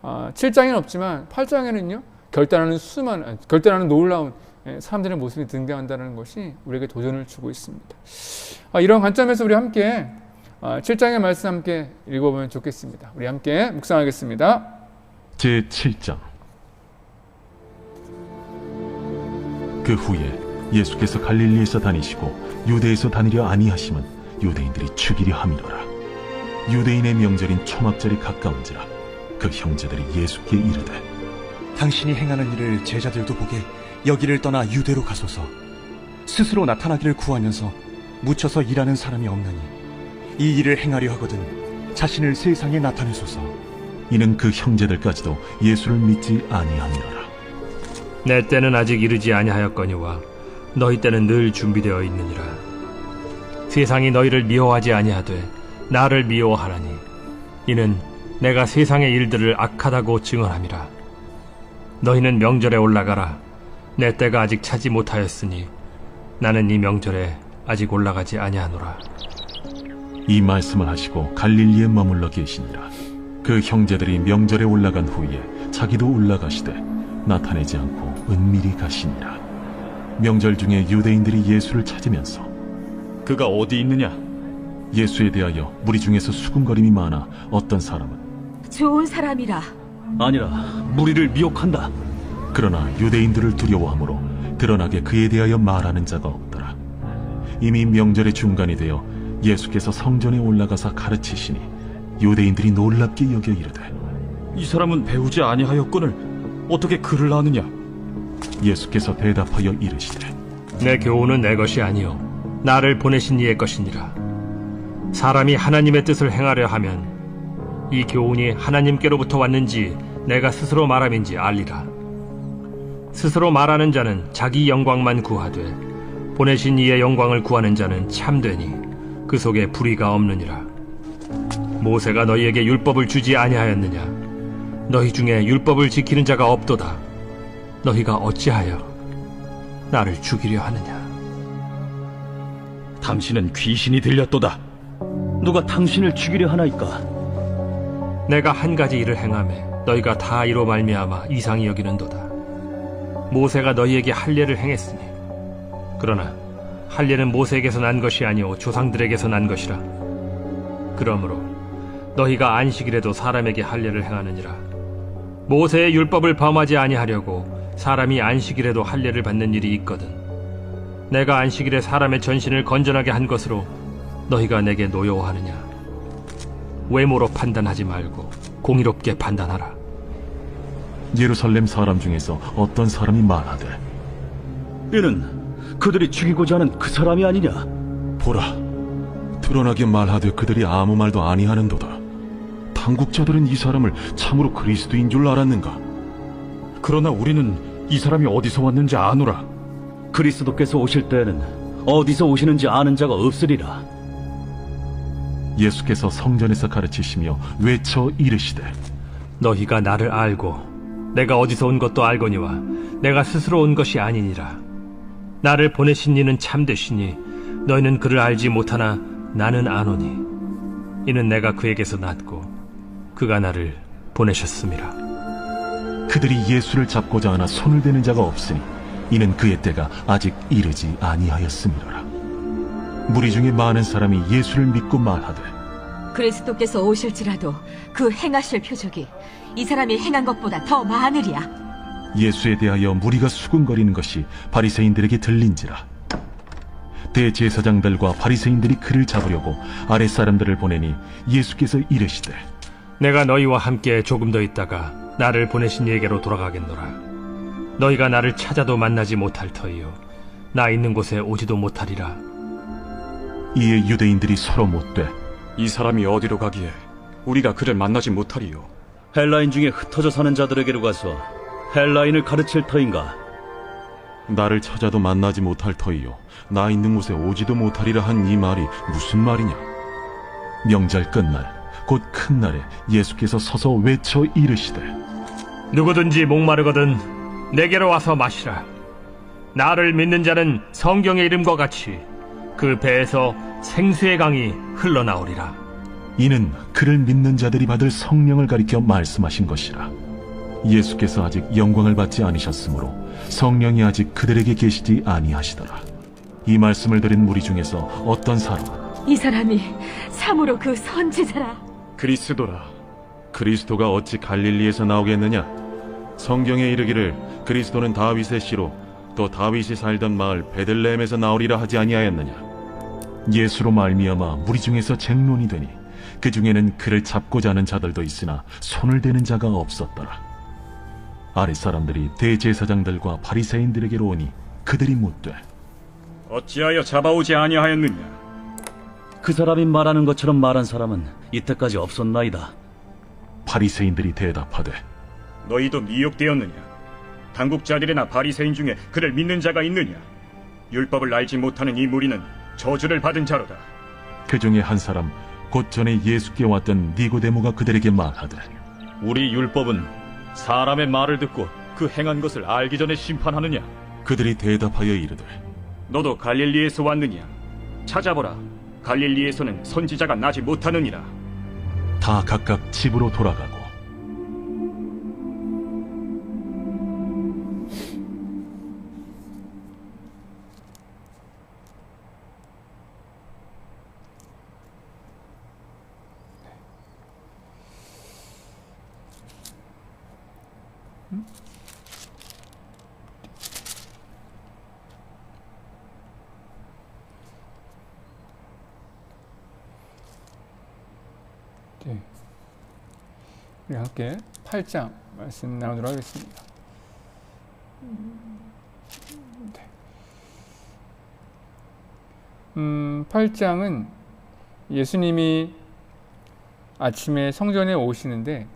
7장에는 없지만 8장에는요. 결단하는 놀라운 사람들의 모습이 등장한다는 것이 우리에게 도전을 주고 있습니다. 이런 관점에서 우리 함께 7장의 말씀 함께 읽어보면 좋겠습니다. 우리 함께 묵상하겠습니다. 제7장. 그 후에 예수께서 갈릴리에서 다니시고 유대에서 다니려 아니하심은 유대인들이 죽이려 함이로라. 유대인의 명절인 초막절이 가까운지라. 그 형제들이 예수께 이르되 당신이 행하는 일을 제자들도 보게 여기를 떠나 유대로 가소서. 스스로 나타나기를 구하면서 묻혀서 일하는 사람이 없느니 이 일을 행하려 하거든 자신을 세상에 나타내소서. 이는 그 형제들까지도 예수를 믿지 아니함이로라. 내 때는 아직 이르지 아니하였거니와 너희 때는 늘 준비되어 있느니라. 세상이 너희를 미워하지 아니하되 나를 미워하라니 이는 내가 세상의 일들을 악하다고 증언함이라. 너희는 명절에 올라가라. 내 때가 아직 차지 못하였으니 나는 이 명절에 아직 올라가지 아니하노라. 이 말씀을 하시고 갈릴리에 머물러 계시니라. 그 형제들이 명절에 올라간 후에 자기도 올라가시되 나타내지 않고 은밀히 가시니라. 명절 중에 유대인들이 예수를 찾으면서 그가 어디 있느냐? 예수에 대하여 무리 중에서 수군거림이 많아 어떤 사람은 좋은 사람이라. 아니라 무리를 미혹한다. 그러나 유대인들을 두려워하므로 드러나게 그에 대하여 말하는 자가 없더라. 이미 명절의 중간이 되어 예수께서 성전에 올라가사 가르치시니 유대인들이 놀랍게 여겨 이르되 이 사람은 배우지 아니하였거늘 어떻게 글을 아느냐? 예수께서 대답하여 이르시되 내 교훈은 내 것이 아니요 나를 보내신 이의 것이니라. 사람이 하나님의 뜻을 행하려 하면 이 교훈이 하나님께로부터 왔는지 내가 스스로 말함인지 알리라. 스스로 말하는 자는 자기 영광만 구하되 보내신 이의 영광을 구하는 자는 참되니 그 속에 불의가 없느니라. 모세가 너희에게 율법을 주지 아니하였느냐? 너희 중에 율법을 지키는 자가 없도다. 너희가 어찌하여 나를 죽이려 하느냐? 당신은 귀신이 들렸도다. 누가 당신을 죽이려 하나이까? 내가 한 가지 일을 행하매 너희가 다 이로 말미암아 이상히 여기는도다. 모세가 너희에게 할례를 행했으니 그러나 할례는 모세에게서 난 것이 아니오 조상들에게서 난 것이라. 그러므로 너희가 안식일에도 사람에게 할례를 행하느니라. 모세의 율법을 범하지 아니하려고 사람이 안식일에도 할례를 받는 일이 있거든. 내가 안식일에 사람의 전신을 건전하게 한 것으로 너희가 내게 노여워하느냐? 외모로 판단하지 말고 공의롭게 판단하라. 예루살렘 사람 중에서 어떤 사람이 말하되 이는 그들이 죽이고자 하는 그 사람이 아니냐? 보라, 드러나게 말하되 그들이 아무 말도 아니하는도다. 당국자들은 이 사람을 참으로 그리스도인 줄 알았는가? 그러나 우리는 이 사람이 어디서 왔는지 아노라. 그리스도께서 오실 때에는 어디서 오시는지 아는 자가 없으리라. 예수께서 성전에서 가르치시며 외쳐 이르시되 너희가 나를 알고 내가 어디서 온 것도 알거니와 내가 스스로 온 것이 아니니라. 나를 보내신 이는 참되시니 너희는 그를 알지 못하나 나는 아노니 이는 내가 그에게서 났고 그가 나를 보내셨습니다. 그들이 예수를 잡고자 하나 손을 대는 자가 없으니 이는 그의 때가 아직 이르지 아니하였음이로라. 무리 중에 많은 사람이 예수를 믿고 말하되 그리스도께서 오실지라도 그 행하실 표적이 이 사람이 행한 것보다 더 많으리야. 예수에 대하여 무리가 수군거리는 것이 바리새인들에게 들린지라. 대제사장들과 바리새인들이 그를 잡으려고 아랫사람들을 보내니 예수께서 이르시되 내가 너희와 함께 조금 더 있다가 나를 보내신 이에게로 돌아가겠노라. 너희가 나를 찾아도 만나지 못할 터이요 나 있는 곳에 오지도 못하리라. 이에 유대인들이 서로 묻되 이 사람이 어디로 가기에 우리가 그를 만나지 못하리요? 헬라인 중에 흩어져 사는 자들에게로 가서 헬라인을 가르칠 터인가? 나를 찾아도 만나지 못할 터이요 나 있는 곳에 오지도 못하리라 한 이 말이 무슨 말이냐. 명절 끝날 곧 큰 날에 예수께서 서서 외쳐 이르시되 누구든지 목마르거든 내게로 와서 마시라. 나를 믿는 자는 성경의 이름과 같이 그 배에서 생수의 강이 흘러나오리라. 이는 그를 믿는 자들이 받을 성령을 가리켜 말씀하신 것이라. 예수께서 아직 영광을 받지 않으셨으므로 성령이 아직 그들에게 계시지 아니하시더라. 이 말씀을 들은 무리 중에서 어떤 사람은 이 사람이 참으로 그 선지자라. 그리스도라. 그리스도가 어찌 갈릴리에서 나오겠느냐? 성경에 이르기를 그리스도는 다윗의 씨로 또 다윗이 살던 마을 베들레헴에서 나오리라 하지 아니하였느냐? 예수로 말미암아 무리 중에서 쟁론이 되니 그 중에는 그를 잡고자 하는 자들도 있으나 손을 대는 자가 없었더라. 아랫사람들이 대제사장들과 바리새인들에게로 오니 그들이 묻되 어찌하여 잡아오지 아니하였느냐? 그 사람이 말하는 것처럼 말한 사람은 이때까지 없었나이다. 바리새인들이 대답하되 너희도 미혹되었느냐? 당국자들이나 바리새인 중에 그를 믿는 자가 있느냐? 율법을 알지 못하는 이 무리는 저주를 받은 자로다. 그 중에 한 사람 곧 전에 예수께 왔던 니고데모가 그들에게 말하되 우리 율법은 사람의 말을 듣고 그 행한 것을 알기 전에 심판하느냐? 그들이 대답하여 이르되 너도 갈릴리에서 왔느냐? 찾아보라. 갈릴리에서는 선지자가 나지 못하느니라. 다 각각 집으로 돌아가고 네. 우리 함께 8장 말씀 나누도록 하겠습니다. 네. 8장은 예수님이 아침에 성전에 오시는데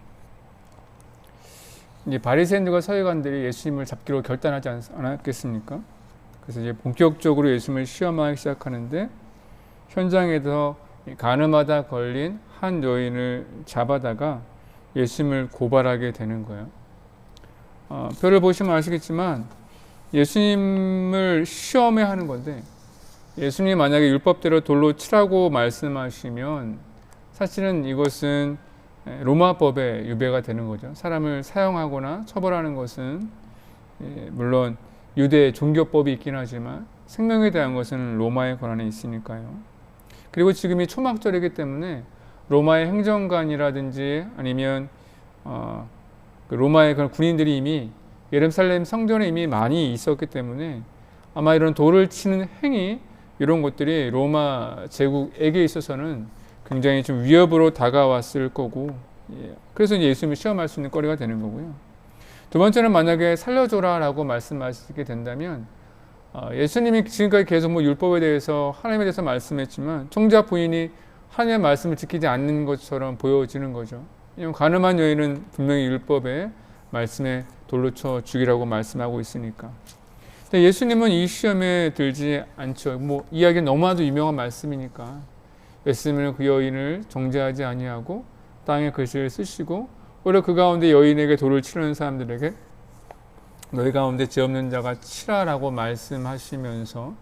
이제 바리새인들과 서기관들이 예수님을 잡기로 결단하지 않았겠습니까? 그래서 이제 본격적으로 예수님을 시험하기 시작하는데 현장에서 간음하다 걸린 한 여인을 잡아다가 예수님을 고발하게 되는 거예요. 표를 보시면 아시겠지만 예수님을 시험해 하는 건데 예수님이 만약에 율법대로 돌로 치라고 말씀하시면 사실은 이것은 로마법에 유배가 되는 거죠. 사람을 사형하거나 처벌하는 것은 물론 유대 종교법이 있긴 하지만 생명에 대한 것은 로마의 권한에 있으니까요. 그리고 지금이 초막절이기 때문에 로마의 행정관이라든지 아니면 로마의 그런 군인들이 이미 예루살렘 성전에 이미 많이 있었기 때문에 아마 이런 돌을 치는 행위 이런 것들이 로마 제국에게 있어서는 굉장히 좀 위협으로 다가왔을 거고 그래서 예수님을 시험할 수 있는 거리가 되는 거고요. 두 번째는 만약에 살려줘라 라고 말씀하시게 된다면 예수님이 지금까지 계속 율법에 대해서 하나님에 대해서 말씀했지만 총자 부인이 하나님의 말씀을 지키지 않는 것처럼 보여지는 거죠. 간음한 여인은 분명히 율법의 말씀에 돌로 쳐 죽이라고 말씀하고 있으니까. 근데 예수님은 이 시험에 들지 않죠. 이야기는 너무나도 유명한 말씀이니까 예수님은 그 여인을 정죄하지 아니하고 땅에 글씨를 쓰시고 오히려 그 가운데 여인에게 돌을 치는 사람들에게 너희 가운데 죄 없는 자가 치라라고 말씀하시면서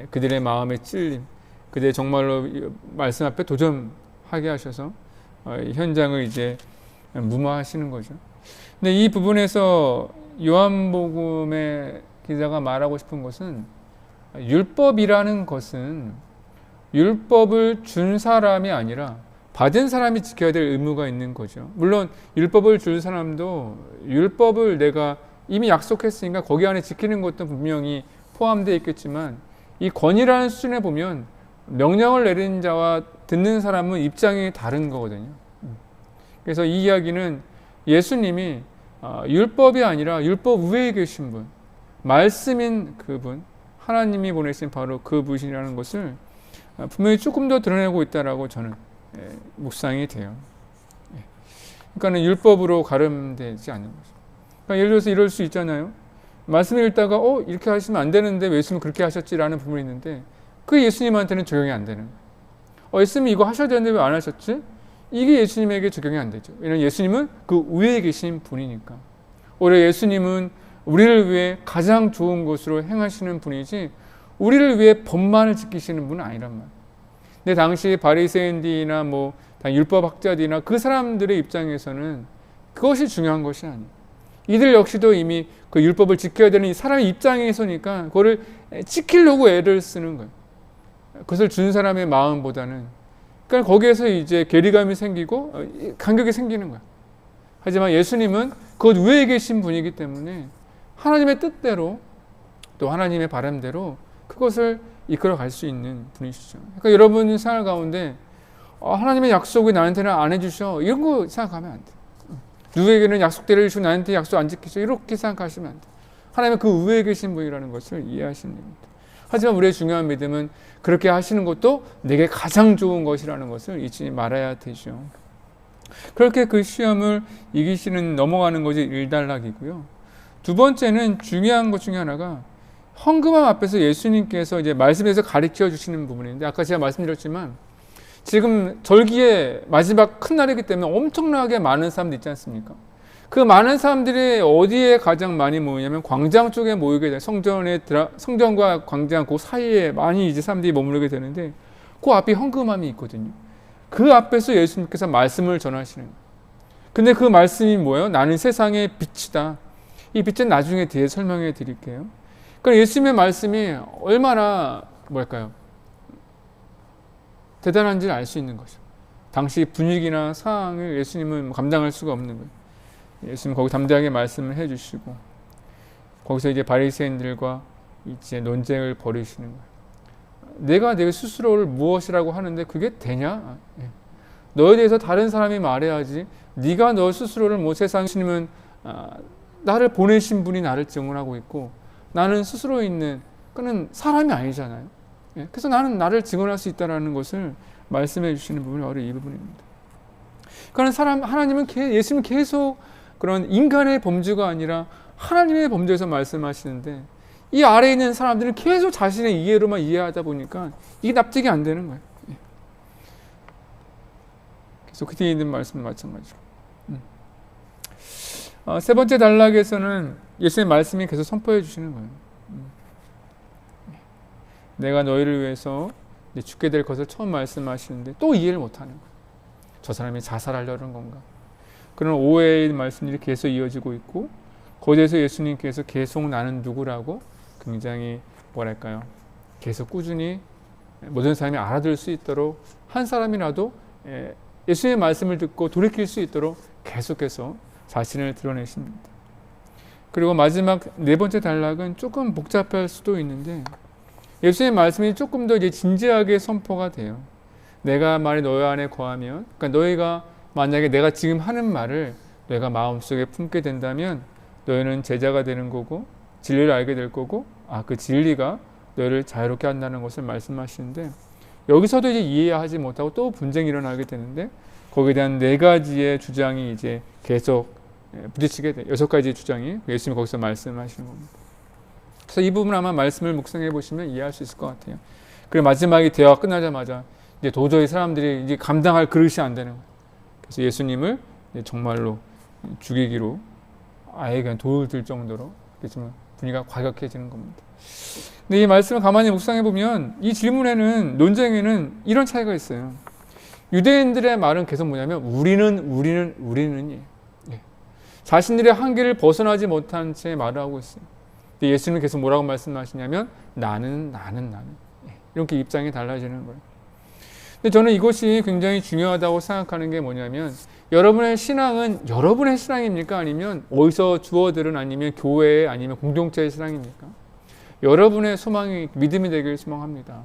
그들의 마음에 찔림, 그들의 정말로 말씀 앞에 도전하게 하셔서 현장을 이제 무마하시는 거죠. 근데 이 부분에서 요한복음의 기자가 말하고 싶은 것은 율법이라는 것은 율법을 준 사람이 아니라 받은 사람이 지켜야 될 의무가 있는 거죠. 물론 율법을 줄 사람도 율법을 내가 이미 약속했으니까 거기 안에 지키는 것도 분명히 포함되어 있겠지만 이 권위라는 수준에 보면 명령을 내리는 자와 듣는 사람은 입장이 다른 거거든요. 그래서 이 이야기는 예수님이 율법이 아니라 율법 위에 계신 분, 말씀인 그분, 하나님이 보내신 바로 그 분이라는 것을 분명히 조금 더 드러내고 있다라고 저는 묵상이 돼요. 그러니까 율법으로 가름되지 않는 거죠. 그러니까 예를 들어서 이럴 수 있잖아요. 말씀을 읽다가 이렇게 하시면 안 되는데 왜 예수님 그렇게 하셨지라는 부분이 있는데 그 예수님한테는 적용이 안 되는 거예요. 예수님이 이거 하셔야 되는데 왜 안 하셨지? 이게 예수님에게 적용이 안 되죠. 왜냐하면 예수님은 그 위에 계신 분이니까. 오히려 예수님은 우리를 위해 가장 좋은 것으로 행하시는 분이지 우리를 위해 법만을 지키시는 분은 아니란 말이에요. 근데 당시 바리새인들이나 뭐 율법학자들이나 그 사람들의 입장에서는 그것이 중요한 것이 아니에요. 이들 역시도 이미 그 율법을 지켜야 되는 이 사람의 입장에서니까 그거를 지키려고 애를 쓰는 거예요. 그것을 준 사람의 마음보다는. 그러니까 거기에서 이제 괴리감이 생기고 간격이 생기는 거예요. 하지만 예수님은 그것 위에 계신 분이기 때문에 하나님의 뜻대로 또 하나님의 바람대로 그것을 이끌어 갈 수 있는 분이시죠. 그러니까 여러분 생활 가운데 하나님의 약속이 나한테는 안 해주셔 이런 거 생각하면 안 돼요. 누구에게는 약속대로 해주시고 나한테 약속 안 지키셔 이렇게 생각하시면 안 돼요. 하나님은 그 위에 계신 분이라는 것을 이해하시는 겁니다. 하지만 우리의 중요한 믿음은 그렇게 하시는 것도 내게 가장 좋은 것이라는 것을 잊지 말아야 되죠. 그렇게 그 시험을 이기시는 넘어가는 것이 일단락이고요. 두 번째는 중요한 것 중에 하나가 헌금함 앞에서 예수님께서 이제 말씀에서 가르쳐 주시는 부분인데 아까 제가 말씀드렸지만 지금 절기의 마지막 큰 날이기 때문에 엄청나게 많은 사람들 있지 않습니까? 그 많은 사람들이 어디에 가장 많이 모이냐면 광장 쪽에 모이게 돼요. 성전과 광장 그 사이에 많이 이제 사람들이 머무르게 되는데 그 앞에 헌금함이 있거든요. 그 앞에서 예수님께서 말씀을 전하시는 거예요. 근데 그 말씀이 뭐예요? 나는 세상의 빛이다. 이 빛은 나중에 뒤에 설명해 드릴게요. 그러니까 예수님의 말씀이 얼마나 대단한지를 알 수 있는 거죠. 당시 분위기나 상황을 예수님은 감당할 수가 없는 거예요. 예수님 거기 담대하게 말씀을 해주시고 거기서 이제 바리새인들과 이제 논쟁을 벌이시는 거예요. 내가 내 스스로를 무엇이라고 하는데 그게 되냐? 너에 대해서 다른 사람이 말해야지. 네가 너 스스로를 뭐 세상 예수님은 나를 보내신 분이 나를 증언하고 있고 나는 스스로 있는 그는 사람이 아니잖아요. 그래서 나는 나를 증언할 수 있다는 것을 말씀해 주시는 부분이 바로 이 부분입니다. 그러니까 하나님은 예수님은 계속 그런 인간의 범주가 아니라 하나님의 범주에서 말씀하시는데 이 아래에 있는 사람들은 계속 자신의 이해로만 이해하다 보니까 이게 납득이 안 되는 거예요. 계속 그 뒤에 있는 말씀은 마찬가지로. 세 번째 단락에서는 예수님의 말씀이 계속 선포해 주시는 거예요. 내가 너희를 위해서 죽게 될 것을 처음 말씀하시는데 또 이해를 못하는 거예요. 저 사람이 자살하려는 건가? 그런 오해의 말씀들이 계속 이어지고 있고 거기에서 예수님께서 계속 나는 누구라고 굉장히 계속 꾸준히 모든 사람이 알아들을 수 있도록 한 사람이라도 예수님의 말씀을 듣고 돌이킬 수 있도록 계속해서 자신을 드러내십니다. 그리고 마지막 네 번째 단락은 조금 복잡할 수도 있는데 예수님의 말씀이 조금 더 이제 진지하게 선포가 돼요. 내가 말이 너희 안에 거하면, 그러니까 너희가 만약에 내가 지금 하는 말을 너희가 마음속에 품게 된다면 너희는 제자가 되는 거고 진리를 알게 될 거고 그 진리가 너희를 자유롭게 한다는 것을 말씀하시는데 여기서도 이제 이해하지 못하고 또 분쟁이 일어나게 되는데 거기에 대한 네 가지의 주장이 이제 계속 부딪히게 돼요. 6가지 주장이 예수님이 거기서 말씀하시는 겁니다. 그래서 이 부분 아마 말씀을 묵상해 보시면 이해할 수 있을 것 같아요. 그리고 마지막에 대화가 끝나자마자 이제 도저히 사람들이 이제 감당할 그릇이 안 되는 거예요. 그래서 예수님을 정말로 죽이기로 아예 그냥 돌을 들 정도로 좀 분위기가 과격해지는 겁니다. 근데 이 말씀을 가만히 묵상해 보면 이 질문에는 논쟁에는 이런 차이가 있어요. 유대인들의 말은 계속 뭐냐면 우리는이에요. 예. 자신들의 한계를 벗어나지 못한 채 말을 하고 있어요. 근데 예수님은 계속 뭐라고 말씀하시냐면 나는. 예. 이렇게 입장이 달라지는 거예요. 근데 저는 이것이 굉장히 중요하다고 생각하는 게 뭐냐면 여러분의 신앙은 여러분의 신앙입니까? 아니면 어디서 주워들은 아니면 교회 아니면 공동체의 신앙입니까? 여러분의 소망이 믿음이 되길 소망합니다.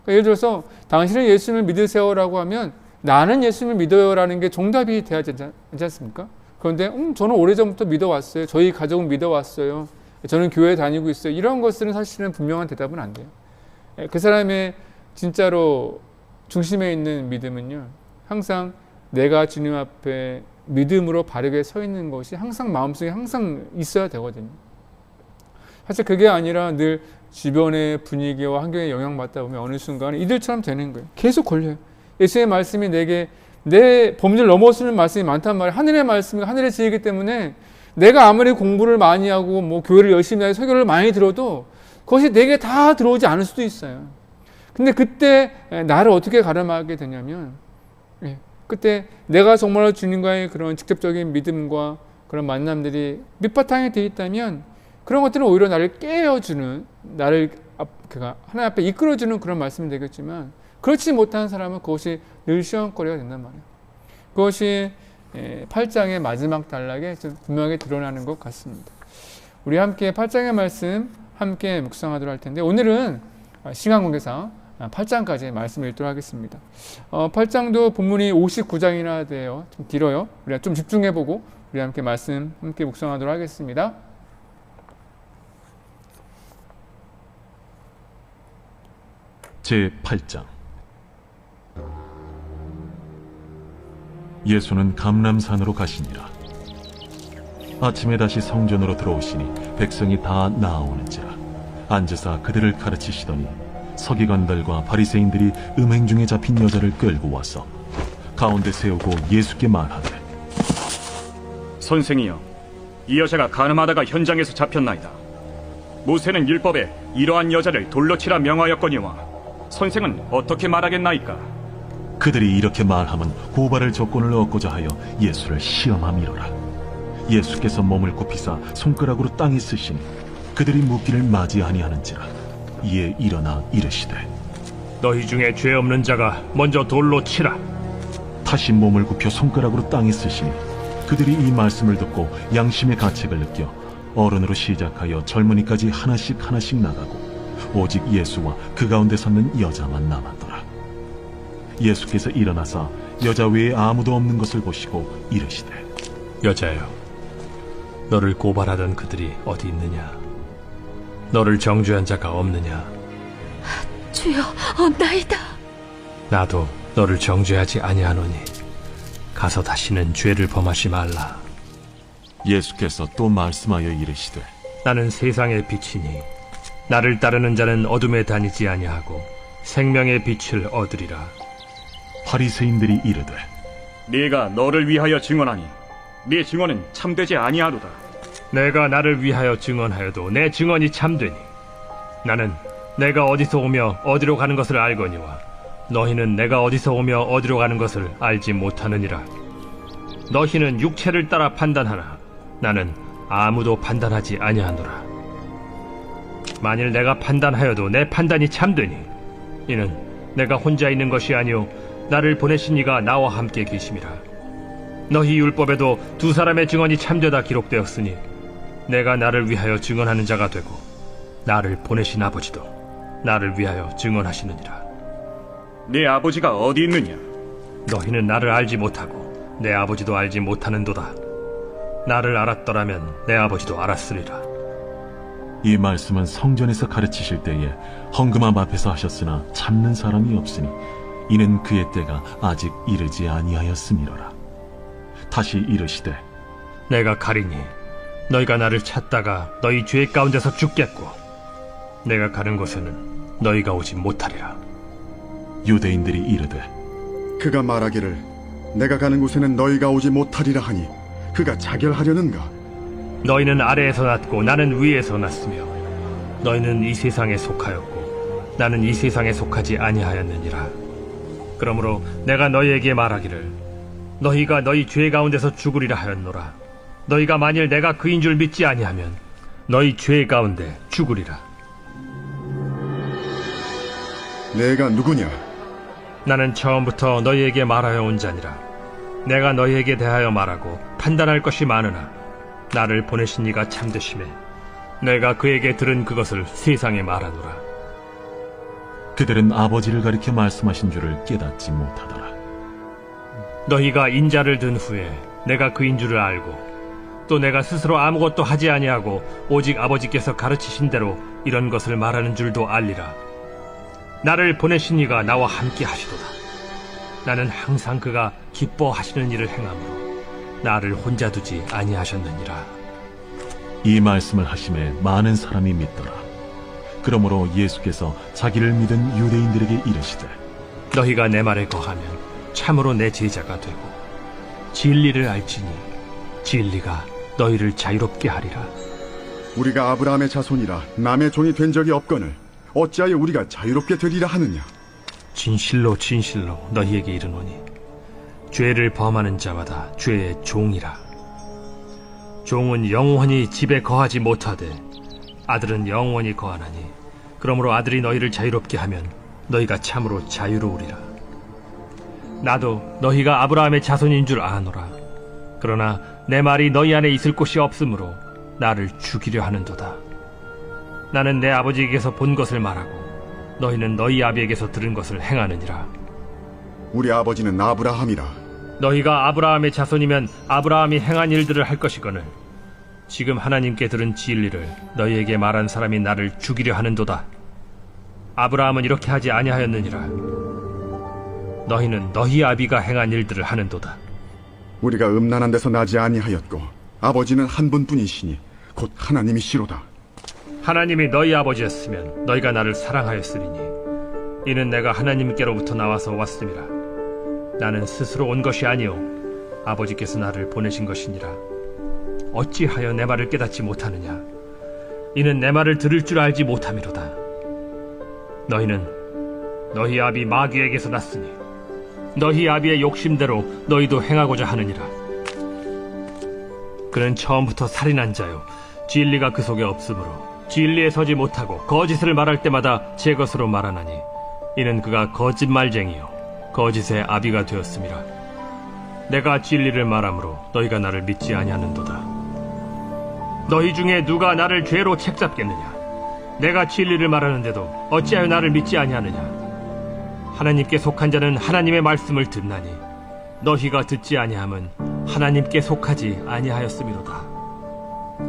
그러니까 예를 들어서 당신은 예수님을 믿으세요라고 하면 나는 예수님을 믿어요라는 게 정답이 돼야 되지 않습니까? 그런데 저는 오래전부터 믿어왔어요. 저희 가족은 믿어왔어요. 저는 교회 다니고 있어요. 이런 것들은 사실은 분명한 대답은 안 돼요. 그 사람의 진짜로 중심에 있는 믿음은요. 항상 내가 주님 앞에 믿음으로 바르게 서 있는 것이 항상 마음속에 항상 있어야 되거든요. 사실 그게 아니라 늘 주변의 분위기와 환경에 영향받다 보면 어느 순간에 이들처럼 되는 거예요. 계속 걸려요. 예수의 말씀이 내게 내 범죄를 넘어서는 말씀이 많단 말이에요. 하늘의 말씀이 하늘의 지혜이기 때문에 내가 아무리 공부를 많이 하고 뭐 교회를 열심히 하고 설교를 많이 들어도 그것이 내게 다 들어오지 않을 수도 있어요. 근데 그때 나를 어떻게 가름하게 되냐면 그때 내가 정말 주님과의 그런 직접적인 믿음과 그런 만남들이 밑바탕에 돼 있다면 그런 것들은 오히려 나를 깨워주는, 나를 하나님 앞에 이끌어주는 그런 말씀이 되겠지만 그렇지 못한 사람은 그것이 늘 시험거리가 된단 말이에요. 그것이 8장의 마지막 단락에 좀 분명하게 드러나는 것 같습니다. 우리 함께 8장의 말씀 함께 묵상하도록 할 텐데 오늘은 시간 관계상 8장까지 말씀을 읽도록 하겠습니다. 8장도 본문이 59장이나 돼요. 좀 길어요. 우리가 좀 집중해보고 우리 함께 말씀 함께 묵상하도록 하겠습니다. 제8장 예수는 감람산으로 가시니라. 아침에 다시 성전으로 들어오시니 백성이 다 나아오는지라. 앉으사 그들을 가르치시더니 서기관들과 바리새인들이 음행 중에 잡힌 여자를 끌고 와서 가운데 세우고 예수께 말하되 선생이여, 이 여자가 간음하다가 현장에서 잡혔나이다. 모세는 율법에 이러한 여자를 돌로 치라 명하였거니와 선생은 어떻게 말하겠나이까? 그들이 이렇게 말하면 고발할 조건을 얻고자 하여 예수를 시험함이로라. 예수께서 몸을 굽히사 손가락으로 땅에 쓰시니 그들이 묻기를 맞이 아니하는지라. 이에 일어나 이르시되 너희 중에 죄 없는 자가 먼저 돌로 치라. 다시 몸을 굽혀 손가락으로 땅에 쓰시니 그들이 이 말씀을 듣고 양심의 가책을 느껴 어른으로 시작하여 젊은이까지 하나씩 나가고 오직 예수와 그 가운데 섰는 여자만 남았더라. 예수께서 일어나사 여자 외에 아무도 없는 것을 보시고 이르시되 여자여, 너를 고발하던 그들이 어디 있느냐? 너를 정죄한 자가 없느냐? 주여, 없나이다. 나도 너를 정죄하지 아니하노니 가서 다시는 죄를 범하지 말라. 예수께서 또 말씀하여 이르시되 나는 세상의 빛이니 나를 따르는 자는 어둠에 다니지 아니하고 생명의 빛을 얻으리라. 바리새인들이 이르되 네가 너를 위하여 증언하니 네 증언은 참되지 아니하도다. 내가 나를 위하여 증언하여도 내 증언이 참되니 나는 내가 어디서 오며 어디로 가는 것을 알거니와 너희는 내가 어디서 오며 어디로 가는 것을 알지 못하느니라. 너희는 육체를 따라 판단하나 나는 아무도 판단하지 아니하노라. 만일 내가 판단하여도 내 판단이 참되니 이는 내가 혼자 있는 것이 아니오 나를 보내신 이가 나와 함께 계심이라. 너희 율법에도 두 사람의 증언이 참되다 기록되었으니 내가 나를 위하여 증언하는 자가 되고 나를 보내신 아버지도 나를 위하여 증언하시느니라. 네 아버지가 어디 있느냐? 너희는 나를 알지 못하고 내 아버지도 알지 못하는도다. 나를 알았더라면 내 아버지도 알았으리라. 이 말씀은 성전에서 가르치실 때에 헌금함 앞에서 하셨으나 참는 사람이 없으니 이는 그의 때가 아직 이르지 아니하였음이로라. 다시 이르시되 내가 가리니 너희가 나를 찾다가 너희 죄 가운데서 죽겠고 내가 가는 곳에는 너희가 오지 못하리라. 유대인들이 이르되 그가 말하기를 내가 가는 곳에는 너희가 오지 못하리라 하니 그가 자결하려는가? 너희는 아래에서 났고 나는 위에서 났으며 너희는 이 세상에 속하였고 나는 이 세상에 속하지 아니하였느니라. 그러므로 내가 너희에게 말하기를 너희가 너희 죄 가운데서 죽으리라 하였노라. 너희가 만일 내가 그인 줄 믿지 아니하면 너희 죄 가운데 죽으리라. 내가 누구냐? 나는 처음부터 너희에게 말하여 온 자니라. 내가 너희에게 대하여 말하고 판단할 것이 많으나 나를 보내신 이가 참되심에 내가 그에게 들은 그것을 세상에 말하노라. 그들은 아버지를 가리켜 말씀하신 줄을 깨닫지 못하더라. 너희가 인자를 든 후에 내가 그인 줄을 알고 또 내가 스스로 아무것도 하지 아니하고 오직 아버지께서 가르치신 대로 이런 것을 말하는 줄도 알리라. 나를 보내신 이가 나와 함께 하시도다. 나는 항상 그가 기뻐하시는 일을 행함으로 나를 혼자 두지 아니하셨느니라. 이 말씀을 하심에 많은 사람이 믿더라. 그러므로 예수께서 자기를 믿은 유대인들에게 이르시되 너희가 내 말에 거하면 참으로 내 제자가 되고 진리를 알지니 진리가 너희를 자유롭게 하리라. 우리가 아브라함의 자손이라 남의 종이 된 적이 없거늘 어찌하여 우리가 자유롭게 되리라 하느냐? 진실로 진실로 너희에게 이르노니 죄를 범하는 자마다 죄의 종이라. 종은 영원히 집에 거하지 못하되 아들은 영원히 거하나니 그러므로 아들이 너희를 자유롭게 하면 너희가 참으로 자유로우리라. 나도 너희가 아브라함의 자손인 줄 아노라. 그러나 내 말이 너희 안에 있을 곳이 없으므로 나를 죽이려 하는도다. 나는 내 아버지에게서 본 것을 말하고 너희는 너희 아비에게서 들은 것을 행하느니라. 우리 아버지는 아브라함이라. 너희가 아브라함의 자손이면 아브라함이 행한 일들을 할 것이거늘 지금 하나님께 들은 진리를 너희에게 말한 사람이 나를 죽이려 하는도다. 아브라함은 이렇게 하지 아니하였느니라. 너희는 너희 아비가 행한 일들을 하는도다. 우리가 음란한 데서 나지 아니하였고 아버지는 한 분뿐이시니 곧 하나님이시로다. 하나님이 너희 아버지였으면 너희가 나를 사랑하였으리니 이는 내가 하나님께로부터 나와서 왔음이라. 나는 스스로 온 것이 아니요 아버지께서 나를 보내신 것이니라. 어찌하여 내 말을 깨닫지 못하느냐? 이는 내 말을 들을 줄 알지 못함이로다. 너희는 너희 아비 마귀에게서 났으니 너희 아비의 욕심대로 너희도 행하고자 하느니라. 그는 처음부터 살인한 자요 진리가 그 속에 없으므로 진리에 서지 못하고 거짓을 말할 때마다 제 것으로 말하나니 이는 그가 거짓말쟁이요 거짓의 아비가 되었음이라. 내가 진리를 말함으로 너희가 나를 믿지 아니하는도다. 너희 중에 누가 나를 죄로 책잡겠느냐? 내가 진리를 말하는데도 어찌하여 나를 믿지 아니하느냐? 하나님께 속한 자는 하나님의 말씀을 듣나니 너희가 듣지 아니함은 하나님께 속하지 아니하였음이로다.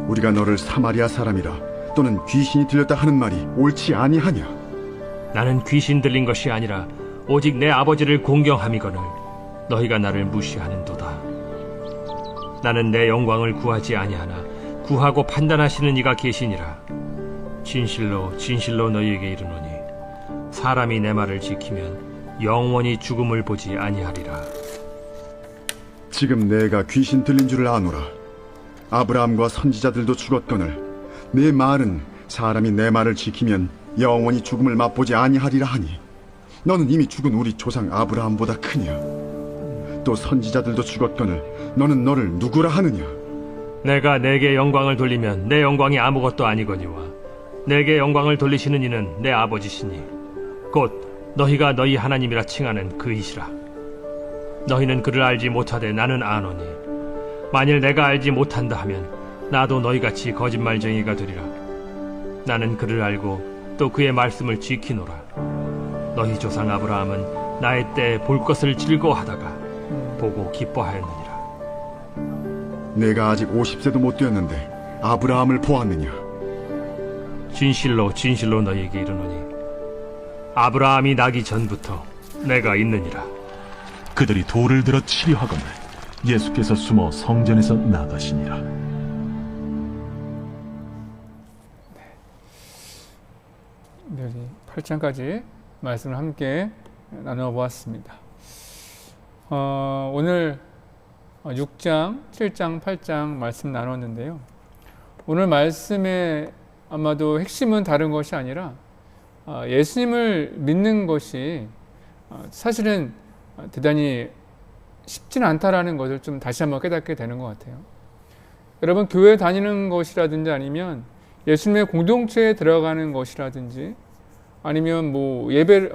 우리가 너를 사마리아 사람이라 또는 귀신이 들렸다 하는 말이 옳지 아니하냐? 나는 귀신 들린 것이 아니라 오직 내 아버지를 공경함이거늘 너희가 나를 무시하는도다. 나는 내 영광을 구하지 아니하나 구하고 판단하시는 이가 계시니라. 진실로 진실로 너희에게 이르노니 사람이 내 말을 지키면 영원히 죽음을 보지 아니하리라. 지금 내가 귀신 들린 줄을 아노라. 아브라함과 선지자들도 죽었거늘 내 말은 사람이 내 말을 지키면 영원히 죽음을 맛보지 아니하리라 하니 너는 이미 죽은 우리 조상 아브라함보다 크냐? 또 선지자들도 죽었거늘 너는 너를 누구라 하느냐? 내가 내게 영광을 돌리면 내 영광이 아무것도 아니거니와 내게 영광을 돌리시는 이는 내 아버지시니 곧 너희가 너희 하나님이라 칭하는 그이시라. 너희는 그를 알지 못하되 나는 아노니 만일 내가 알지 못한다 하면 나도 너희같이 거짓말쟁이가 되리라. 나는 그를 알고 또 그의 말씀을 지키노라. 너희 조상 아브라함은 나의 때에 볼 것을 즐거워하다가 보고 기뻐하였느니라. 내가 아직 50세도 못 되었는데 아브라함을 보았느냐? 진실로 진실로 너희에게 이르노니 아브라함이 나기 전부터 내가 있느니라. 그들이 돌을 들어 치려 하거늘 예수께서 숨어 성전에서 나가시니라. 네, 8장까지 말씀을 함께 나눠보았습니다. 오늘 6장, 7장, 8장 말씀 나눴는데요. 오늘 말씀의 아마도 핵심은 다른 것이 아니라 예수님을 믿는 것이 사실은 대단히 쉽지는 않다라는 것을 좀 다시 한번 깨닫게 되는 것 같아요. 여러분, 교회 다니는 것이라든지 아니면 예수님의 공동체에 들어가는 것이라든지 아니면 뭐 예배를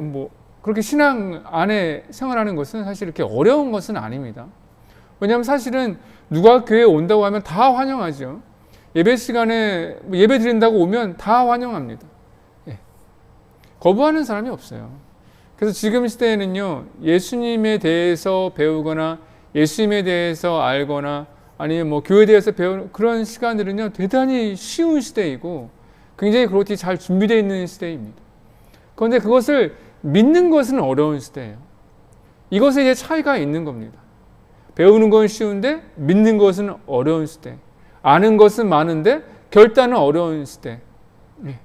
그렇게 신앙 안에 생활하는 것은 사실 이렇게 어려운 것은 아닙니다. 왜냐하면 사실은 누가 교회에 온다고 하면 다 환영하죠. 예배 시간에 예배 드린다고 오면 다 환영합니다. 예. 거부하는 사람이 없어요. 그래서 지금 시대에는요, 예수님에 대해서 배우거나 예수님에 대해서 알거나 아니면 뭐 교회에 대해서 배우는 그런 시간들은요, 대단히 쉬운 시대이고 굉장히 그렇게 잘 준비되어 있는 시대입니다. 그런데 그것을 믿는 것은 어려운 시대예요. 이것에 이제 차이가 있는 겁니다. 배우는 건 쉬운데 믿는 것은 어려운 시대. 아는 것은 많은데 결단은 어려운 시대. 네.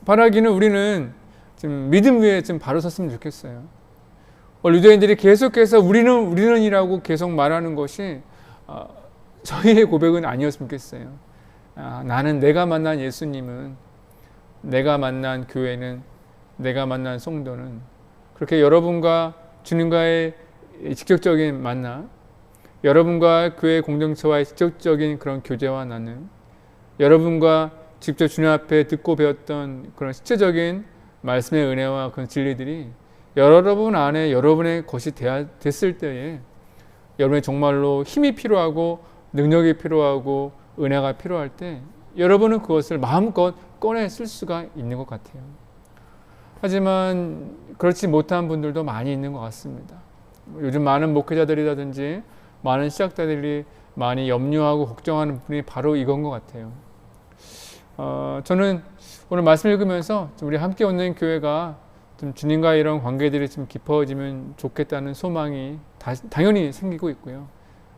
바라기는 우리는 좀 믿음 위에 좀 바로 섰으면 좋겠어요. 유대인들이 계속해서 우리는이라고 계속 말하는 것이 저희의 고백은 아니었으면 좋겠어요. 나는 내가 만난 예수님은, 내가 만난 교회는, 내가 만난 성도는 그렇게 여러분과 주님과의 직접적인 만남, 여러분과 교회 공동체와의 직접적인 그런 교제와 나눔, 여러분과 직접 주님 앞에 듣고 배웠던 그런 실제적인 말씀의 은혜와 그런 진리들이 여러분 안에 여러분의 것이 됐을 때에 여러분의 정말로 힘이 필요하고 능력이 필요하고 은혜가 필요할 때 여러분은 그것을 마음껏 꺼내 쓸 수가 있는 것 같아요. 하지만 그렇지 못한 분들도 많이 있는 것 같습니다. 요즘 많은 목회자들이라든지 많은 신학자들이 많이 염려하고 걱정하는 분이 바로 이건 것 같아요. 저는 오늘 말씀 읽으면서 우리 함께 얻는 교회가 좀 주님과 이런 관계들이 좀 깊어지면 좋겠다는 소망이 당연히 생기고 있고요.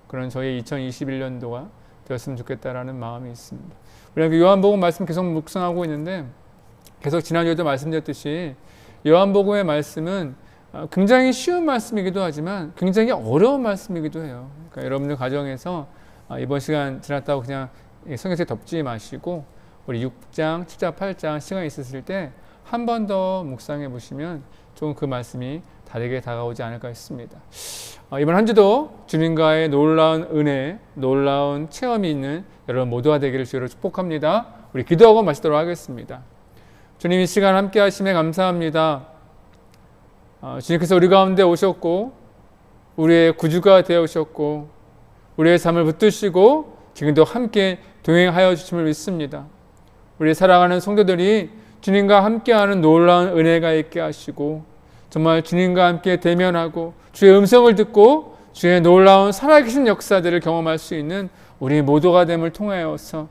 그런 저희 2021년도가 되었으면 좋겠다라는 마음이 있습니다. 우리가 요한복음 말씀 계속 묵상하고 있는데 계속 지난주에도 말씀드렸듯이 요한복음의 말씀은 굉장히 쉬운 말씀이기도 하지만 굉장히 어려운 말씀이기도 해요. 그러니까 여러분들 가정에서 이번 시간 지났다고 그냥 성경책 덮지 마시고 우리 6장, 7장, 8장 시간이 있으실 때 한 번 더 묵상해 보시면 조금 그 말씀이 다르게 다가오지 않을까 싶습니다. 이번 한 주도 주님과의 놀라운 은혜, 놀라운 체험이 있는 여러분 모두가 되기를 주로 축복합니다. 우리 기도하고 마치도록 하겠습니다. 주님, 이 시간 함께 하심에 감사합니다. 주님께서 우리 가운데 오셨고 우리의 구주가 되어오셨고 우리의 삶을 붙드시고 지금도 함께 동행하여 주심을 믿습니다. 우리 사랑하는 성도들이 주님과 함께하는 놀라운 은혜가 있게 하시고 정말 주님과 함께 대면하고 주의 음성을 듣고 주의 놀라운 살아계신 역사들을 경험할 수 있는 우리 모두가 됨을 통하여서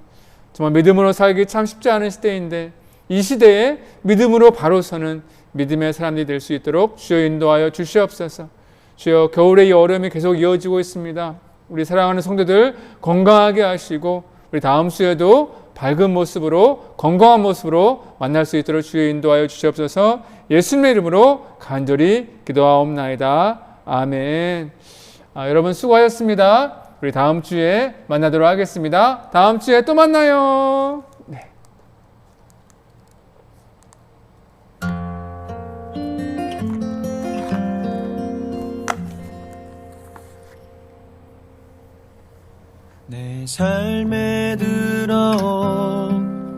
정말 믿음으로 살기 참 쉽지 않은 시대인데 이 시대에 믿음으로 바로 서는 믿음의 사람들이 될 수 있도록 주여 인도하여 주시옵소서. 주여, 겨울의 이 얼음이 계속 이어지고 있습니다. 우리 사랑하는 성도들 건강하게 하시고 우리 다음 주에도 밝은 모습으로 건강한 모습으로 만날 수 있도록 주여 인도하여 주시옵소서. 예수님의 이름으로 간절히 기도하옵나이다. 아멘. 여러분 수고하셨습니다. 우리 다음 주에 만나도록 하겠습니다. 다음 주에 또 만나요. 네. 내 삶에 들어온